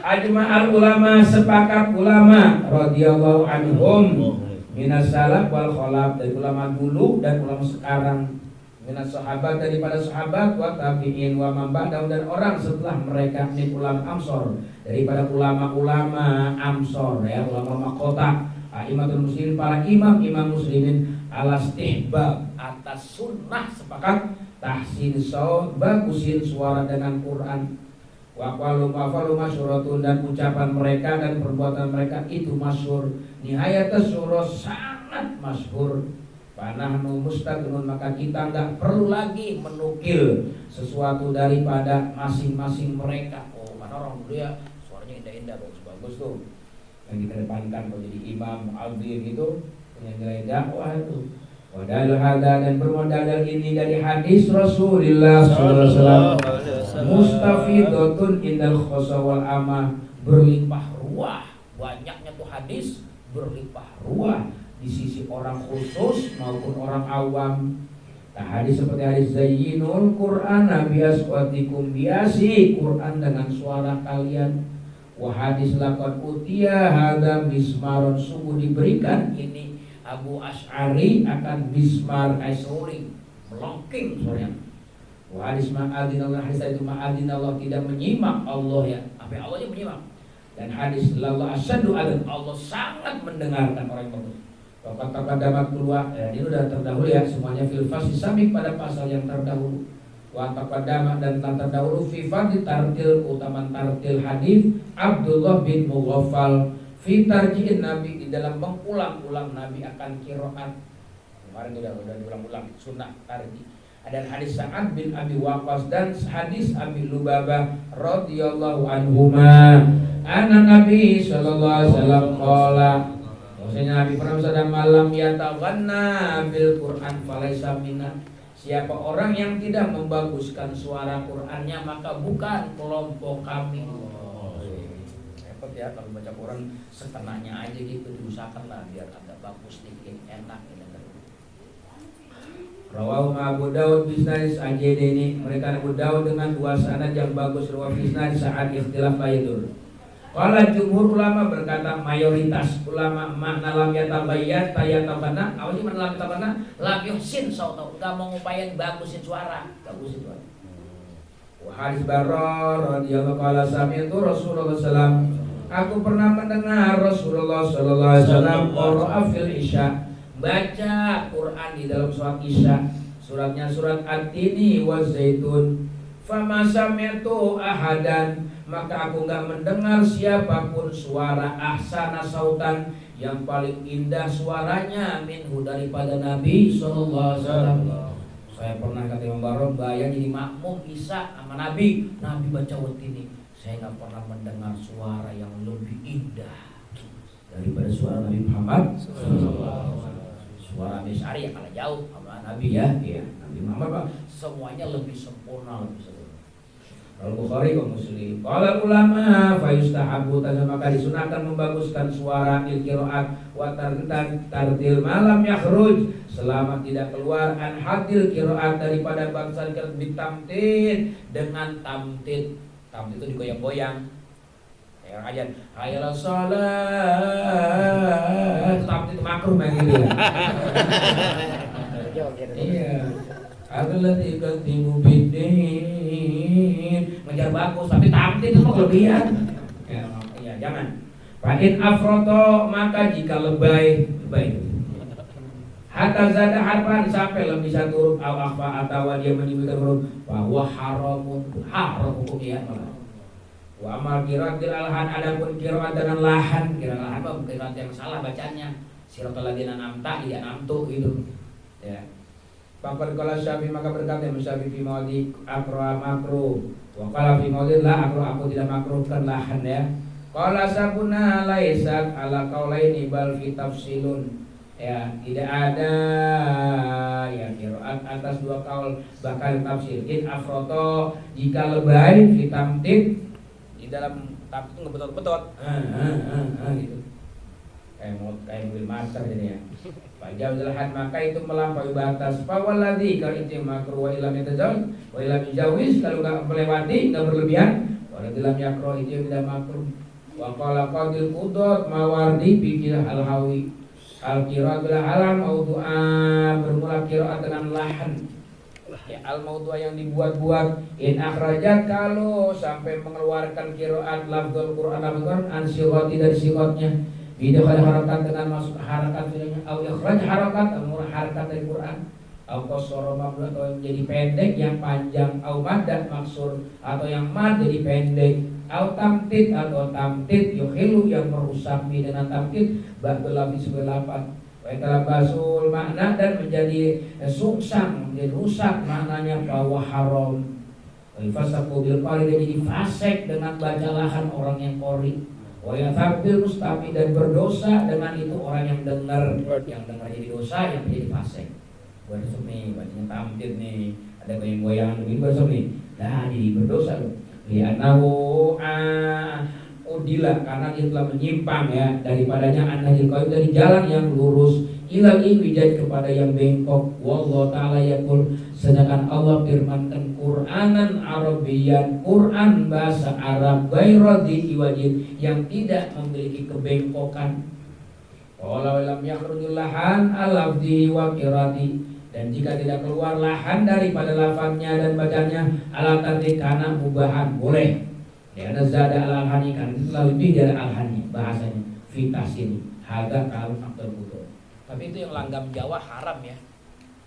Ajma'al ulama, sepakat ulama radhiyallahu anhum minas salaf wal khalaf, dari ulama dulu dan ulama sekarang, minas sahabat, daripada sahabat, wa tabi'in wa man ba'dahum, dan orang setelah mereka, min ulama amsor, daripada ulama-ulama amsor ya, ulama kota, aimatul muslimin, para imam muslimin, ala istihbab, atas sunnah, sepakat tahsin saut, bagusin suara dengan Quran. Wa qalu masyhuratun, dan ucapan mereka dan perbuatan mereka itu masyhur, nihayat surah sangat masyhur. Panahnu mustaqnun, maka kita enggak perlu lagi menukil sesuatu daripada masing-masing mereka. Oh, mana orang dulu ya suaranya indah-indah, bagus-bagus tuh, yang kita depankan kalau jadi imam muadzin gitu, punya nilai dakwah itu. Wadal hada, dan bermodal ini dari hadis Rasulullah sallallahu alaihi wasallam, mustafidatun indal khosa wal amah, berlimpah ruah, banyaknya tuh hadis berlimpah ruah di sisi orang khusus maupun orang awam. Nah, hadis seperti hadis zayyinul Quran nabi aswatikum, biasi Quran dengan suara kalian. Wa hadis laqad utiya hadza mismarun, sungguh diberikan ini Abu Asy'ari akan mismar aisuri, melengking suaranya. Wa hadis ma'adinallah, hadis itu ma'adinallah, tidak menyimak Allah ya, apa Allah yang menyimak. Dan hadis lallahu asyadu adzan, Allah sangat mendengarkan orang yang bagus. Kata damat keluar, ini sudah terdahulu ya semuanya, fil fasli samik, pada pasal yang terdahulu. Wa taqaddama, dan telah terdahulu, fi fadli tartil, utaman tartil hadis Abdullah bin Mughaffal, fi tarji'in nabi, di dalam mengulang-ulang nabi akan qiraat. Kemarin udah diulang-ulang sunnah tarji. Ada hadis Sa'ad bin Abi Waqqas dan hadis Abi Lubabah radhiyallahu anhuma. Anna Nabi sallallahu alaihi wasallam qala, bahwasanya Nabi pernah bersabda, malam yataghanna bil Qur'an falaisa minna. Siapa orang yang tidak membaguskan suara Qur'annya maka bukan kelompok kami. Repot ya kalau baca Quran setengahnya aja gitu, diusahakanlah biar agak bagus dikit, enak gitu. Rawahu Abu Dawud bisnadis Ajdeni, mereka Abu Dawud dengan dua sanad yang bagus. Rawahu bisnadis saat ikhtilaf baidul. Qala jumhur ulama berkata, mayoritas ulama makna lam yatabayyan tayatabana, apa sih makna lam yatabayyan? Lam yuhsin sautu, enggak mau ngupayain bagusin suara, bagusin suara. Wa hadis Barra radhiyallahu qala sami'tu Rasulullah sallallahu, aku pernah mendengar Rasulullah sallallahu alaihi wasallam qara'a fil isya, baca Quran di dalam surat Isya. Suratnya surat At-Tini wa Zaitun. Fama sami'tu ahadan, maka aku enggak mendengar siapapun suara ahsana sautan, yang paling indah suaranya minhu daripada Nabi sallallahu alaihi wasallam. Saya pernah kata Imam Barrom, bayang jadi makmum Isya sama Nabi baca At-Tini. Saya enggak pernah mendengar suara yang lebih indah daripada suara Nabi Muhammad sallallahu alaihi wasallam. Suara Asy'ari ya kalah jauh sama Nabi ya. Iya, Nabi Muhammad semuanya lebih sempurna, lebih sempurna. Al-Bukhari wa Muslim. Qala ulama fa yustahabu, maka disunahkan membaguskan suara il qiraat wa tartil malam yakhruj, selama tidak keluar an hadil qiraat daripada bangsa qiraat bitamtid, dengan tamtid. Tamtid itu digoyang-goyang. Ya aja hayal salat, tamtid itu makruh main gitu ya. Iya. Alladzi yuqaddimu bid-din, ngejar bagus tapi tamtid itu kelebihan. Ya, jangan. Fa in afroto, maka jika lebay. Hatta zada harfan, sampai lebih satu huruf aw akhfa, atau dia menyebutkan huruf, bahwa haram hukumnya. Wa amal qiraatil alhan, adapun qiraat dengan lahan, qiraat apa? Qiraat yang salah bacanya. Siratal ladzina an'amta ya an'amtu gitu. Ya. Faqad qala Syafi'i, maka berkata Syafi'i fi maudi aqra makruh. Wa qala fi maudi la aqra, aku tidak makruhkan lahan ya. Qala sabuna laisat ala qaulaini bal fi tafsilun. Ya, tidak ada ya qiraat atas dua kaul, bahkan tafsir. In afroto, jika lebay, fi tamtid, di dalam tamtid itu ngebetot-betot. Gitu. Kayak mobil master jadi ya. Fajawzul had, maka itu melampaui batas. Fa wallazi, kalau itu makruh wa ilam yatajawaz wa ilam yujawiz, kalau enggak melewati, enggak berlebihan, wa ilam yakruh, itu yang tidak makruh. Wa qala qadil qudrat mawardi pikir al-hawi, al-qiraat bil alam mawdu'a, bermula qiraat dengan lahan. Ya, al-mawdu'a yang dibuat-buat. In akhrajat, kalau sampai mengeluarkan qiraat lafzul Qur'an an sighati, dari sighatnya. Tidak ada harakat dengan masuk harakat filenya, atau ikhraj harakat, atau harakat dari Quran, atau qasara mamdud, atau yang menjadi pendek yang panjang, atau madad maksur, atau yang mad jadi pendek, atau tamtid, atau tamtid yukhilu, yang merusak dengan tamtid ba'dul lafzi sebelapan. Wa italabasul makna, dan menjadi sungsang, menjadi rusak maknanya, bahwa haram. Wa fasaku bil qari, jadi fasik dengan baca lahan orang yang qori. Wa yathaqbil mustami, dan berdosa dengan itu orang yang dengar jadi dosa, yang jadi fasik. Bersem nih, bacanya tamtid nih, ada goyang-goyangan begini bersem nih, nah jadi berdosa loh. Li'annahu udila, karena dia telah menyimpang ya daripadanya an-najil qaim, dari jalan yang lurus, ilal iwijaj, kepada yang bengkok. Wallahu ta'ala yaqul, sedangkan Allah firmankan, Qur'anan Arabiyyan, Qur'an bahasa Arab, ghairadi iwajid, yang tidak memiliki kebengkokan. Walau lam yakhrujul lahan al-lafzi wa qirati, dan jika tidak keluar lahan daripada lafaznya dan bacanya, alatati, karena mubahan boleh. Ya, ada zada al-alhani, kan itu lebih dari alhani bahasanya. Fitas ini hadza kalau faktor butuh. Tapi itu yang langgam Jawa haram ya.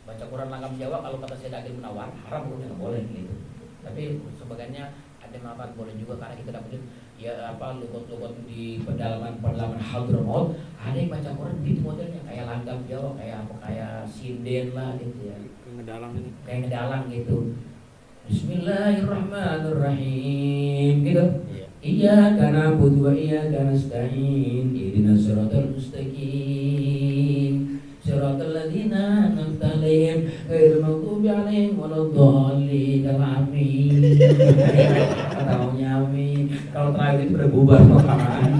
Baca Quran langgam Jawa kalau kata Syekh Agil Munawar haram, hukumnya nggak boleh gitu. Tapi sebagainya ada manfaat boleh juga, karena kita dapat ya apa lukut-lukut di pedalaman Hadramaut, ada yang baca Quran gitu modelnya, kayak langgam Jawa, kayak apa, kayak sinden lah gitu ya, kayak ngedalang gitu. Bismillahirrahmanirrahim gitu. Iyyaka na'budu wa iyyaka nasta'in. Ihdinas siratal mustaqim. Siratal ladzina an'amta 'alaihim ghairil maghdubi 'alaihim waladdallin. Amin. Taunya amin. Kalau terakhir itu udah bubar kelamaan.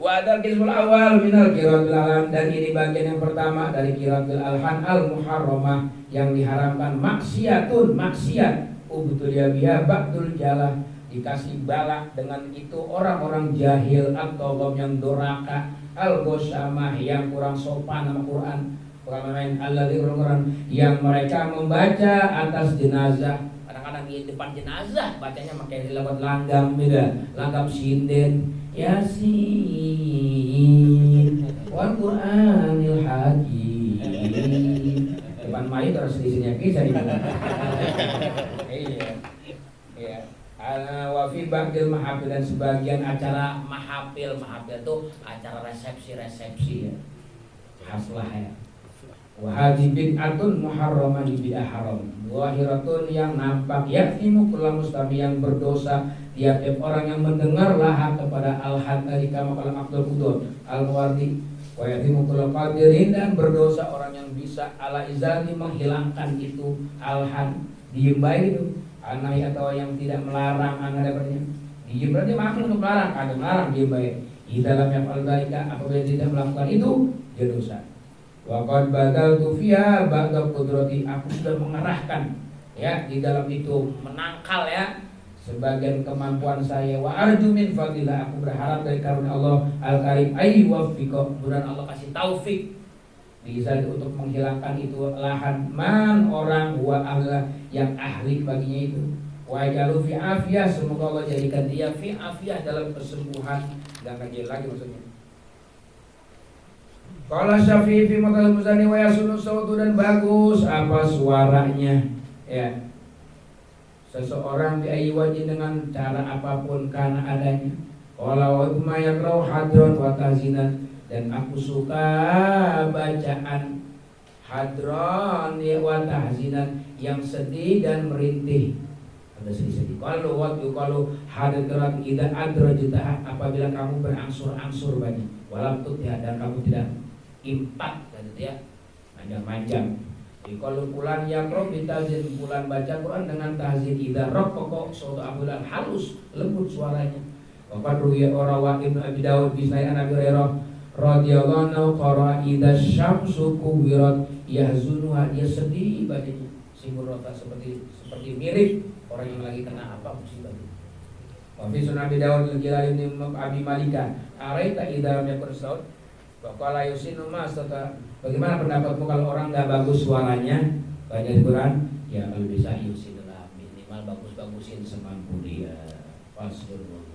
Wa adal qismul awal minal qiraatil alam, dan ini bagian yang pertama dari qiraatil alhan al muharramah yang diharamkan. Maksiatun, maksiat, ubtuliya biha ba'dul jalah, dikasih bala dengan itu orang-orang jahil atau yang doraka, al ghasamah yang kurang sopan sama Quran, orang alladzi Quran yang mereka membaca atas jenazah. Kadang-kadang di depan jenazah bacanya pakai lewat langgam gitu, langgam sinden. Yasin wal Qur'anil Hakim. Depan mayit harus sedih-sedihnya kisah di mana. Iya. Wa fi ba'dil mahafil, dan sebagian acara mahafil itu acara resepsi ya. Haslah ya. Wa hadhi bid'atun muharramah, bid'ah haram. Zahiratun yang nampak, yaqimu kullu mustami yang berdosa, tiap-tiap orang yang mendengar lahat kepada al-hadari kama qala Abdul Qudud al-Muwardi. Wa yaqimu kullu qadirin, dan berdosa orang yang bisa ala izalati menghilangkan itu al-had, diem baik itu. Anai atau yang tidak melarang, anak dapatnya diem berarti maklum untuk melarang, ada melarang diem baik. Di dalam yang al-baika apabila tidak melakukan itu dia dosa. Wa qad badaltu fiha ba'da qudrati, aku sudah mengerahkan ya di dalam itu, menangkal ya sebagian kemampuan saya. Wa arju min fadillah, aku berharap dari karunia Allah al-karim ay wafiqah, mudah Allah kasih taufik bisa untuk menghilangkan itu lahan man orang wa ahla yang ahli baginya itu. Wa jalu fi afiyah, semoga Allah jadikan dia fi afiyah dalam kesembuhan, enggak kejil lagi maksudnya. Qala Syafi'i fi Mutal Muzani wa yasunu sautu, dan bagus apa suaranya ya. Seseorang diayi wajib dengan cara apapun karena adanya. Qala wa ma yakrau hadron wa tahzinan, dan aku suka bacaan hadron wa tahzinan yang sedih dan merintih. Ada sedih-sedih. Kalau hadrat idza adrajtah, apabila kamu berangsur-angsur banyak, walam tutya, dan kamu tidak impak gitu ya, panjang-panjang. Kalau pulan yakro bitazin, pulan baca Quran dengan tahzin, idza raqqa suatu abulan halus lembut suaranya. Waqad ruwiya rawi Ibnu Abi Dawud bisnai an Abi Hurairah radhiyallahu anhu qara idza syamsu kuwirat yahzunuha, dia sedih bacanya simurata, seperti mirip orang yang lagi kena apa musibah. Wa fi Sunan Abi Dawud al-Jalali bin Abi Malika araita idza lam yakun saut wa qala yusinu mastata, bagaimana pendapatmu kalau orang enggak bagus suaranya baca Al-Qur'an? Ya kalau bisa yusinlah, minimal bagus-bagusin semampu dia. Faslun.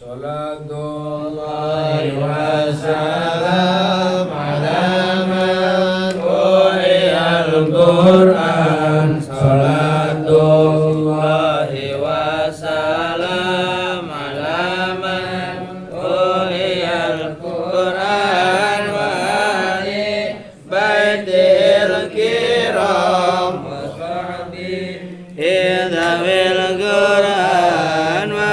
Salatullahi wa salam ala man quri'al Qur'an. Salatullahi wa salam ala man quri'al Qur'an wa ali baitil kiram wa sahbihi dzawil Qur'an wa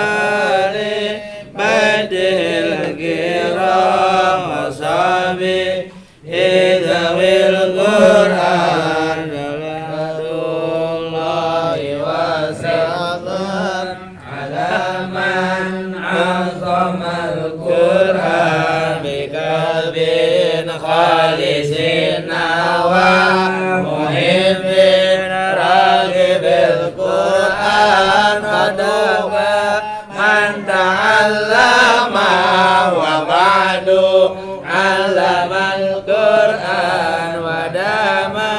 badil kiram wasabi idawil Qur'an. Salatullahi wa salam ala man azamal Qur'an biqalbin khalisin wa muhibbin ragibil Qur'an fadawa man ta'allama wa ba'du 'allamal Qur'an wa dama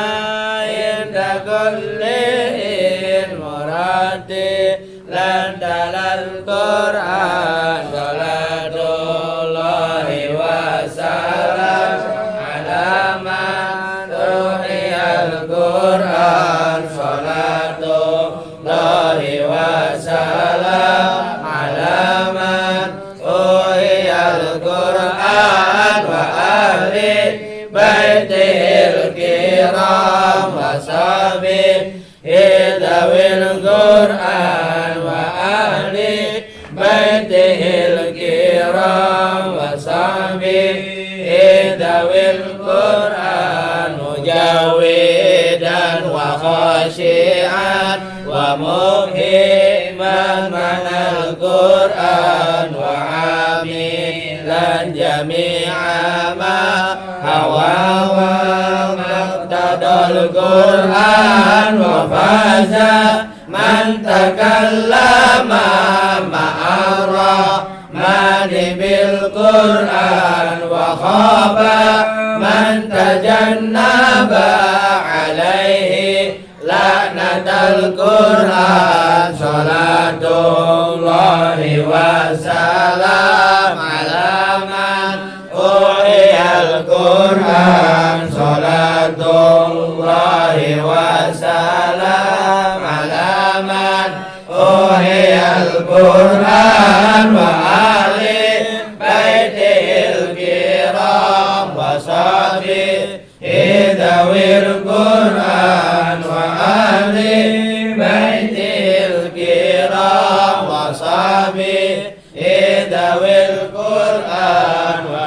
Qur'an wa ahli baitihil kiram wa sahbihi dawil Qur'an mujawidan wa khashi'an wa muhiman manal Qur'an wa amilan jami'a ma hawa wa maqtadal Qur'an wa faza man takallama ma'ara mani bil Qur'an wa khaba man tajannaba alaihi la'natal Qur'an salatullahi wa salam ala man uhiyal Qur'an salatullahi wa salam ala man uhiyal Qur'an wa ahli baitihil kiram wa sahbihi dawil Qur'an wa ahli baitihil kiram wa sahbihi dawil Qur'an wa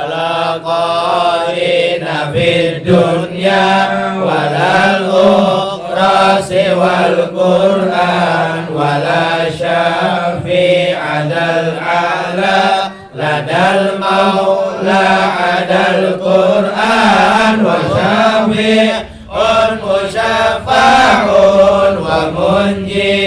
laqaina fid dunya walal ukhra siwal Qur'an wala syafi'a dal a'la ladal maula adal Qur'an wa syafi'un musyafa'un wa munji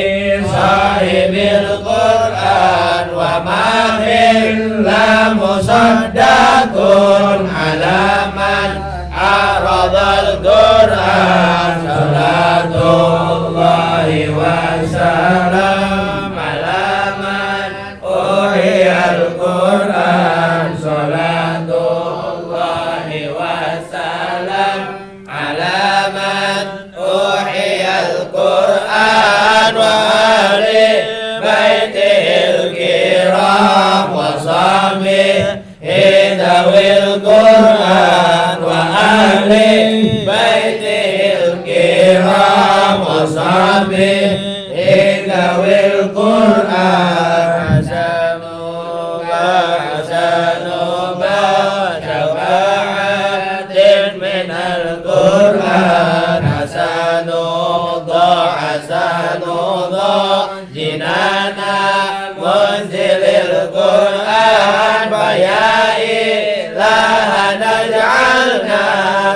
sahibil Qur'an wa mahil la musaddaqun ala man aradal Qur'an salatullahi wa salam ala man uhiyal Qur'an salatullahi wa salam ala man uhiyal Qur'an wa ahli baitihil kiram wa sahbihi dawil Qur'an wa ahli baitihil kiram wa sahbihi dawil Qur'an hasanuba syafa'atin minal Qur'an hasanudha jinana munzilil Qur'an ya ilaha naj'alna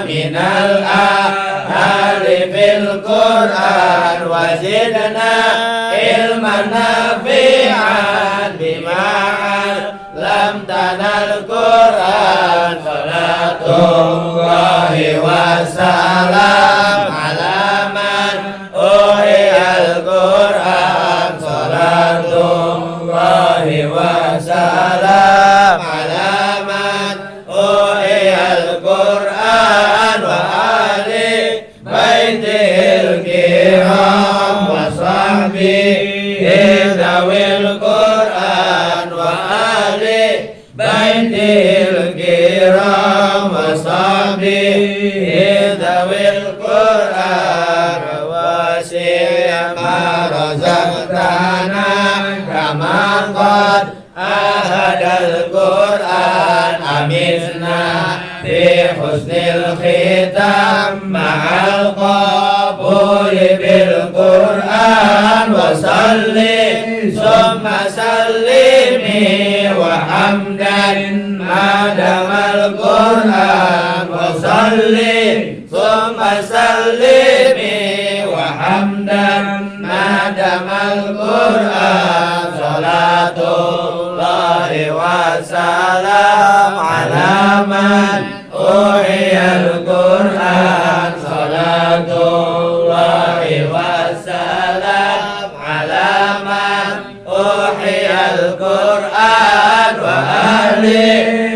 minal ahli fil Qur'an wa zidna ilman nafi'an bima lam tanal Qur'an salatullahi wa salam ala man uhiyal Qur'an salatullahi wa salam ala man uhiyal Qur'an wa ahli baitihil kiram wa sahbihi dawil Qur'an wa ahli baitihil kiram wa sahbihi dawil Qur'an wa siyama razaqtana kama qad ahadal Qur'an amisna fi husnil khitam ma'al qabuli bil Qur'an wa salli summa sallimi wa hamdan madamal Qur'an wa salli summa sallimi wa hamdan madamal Qur'an salatullahi wa salam ala man uhiyal Qur'an salatullahi wa salam ala man uhiyal Qur'an wa ahli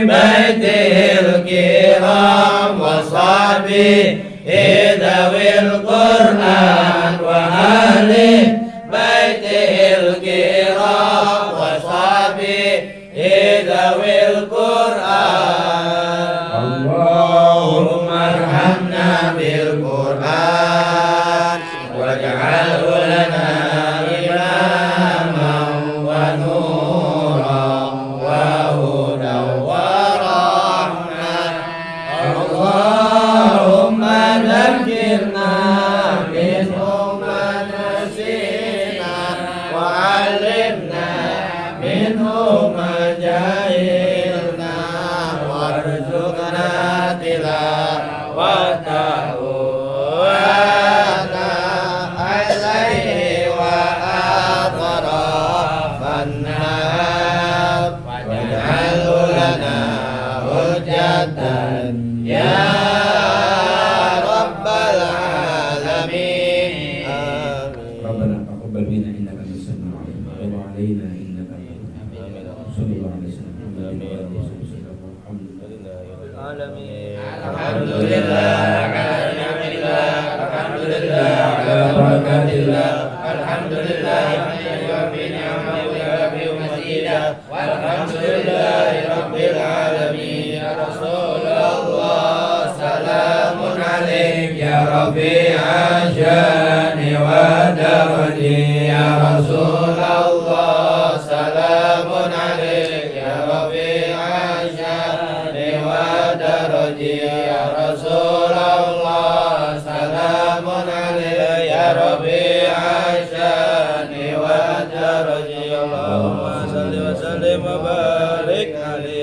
baitihil kiram wa sahbihi dawil Qur'an wa ahli baitihil kiram wa sahbihi dawil Qur'an Allahumma arhamna bil Qur'an waj'alhu lana imama rahmatan ya rabbal alamin. Amin. Rabbana taqabbal minna innaka antas samiul alim wa tub alaina innaka antal sallallahu alaihi wasallam. Alamin. Alhamdulillah ala barakatillah. Alhamdulillah bi ni'matihi wa mazidah. Walhamdulillahi rabbil alamin. Ya Rasulullah salamun alaik ya rafi'a syani wa darajati. Ya Rasulullah salamun alaik ya rafi'a syani wa darajati. Ya Rasulullah salamun alaik ya rafi'a syani wa darajati. Allahumma salli wa sallim wa barik alaihi.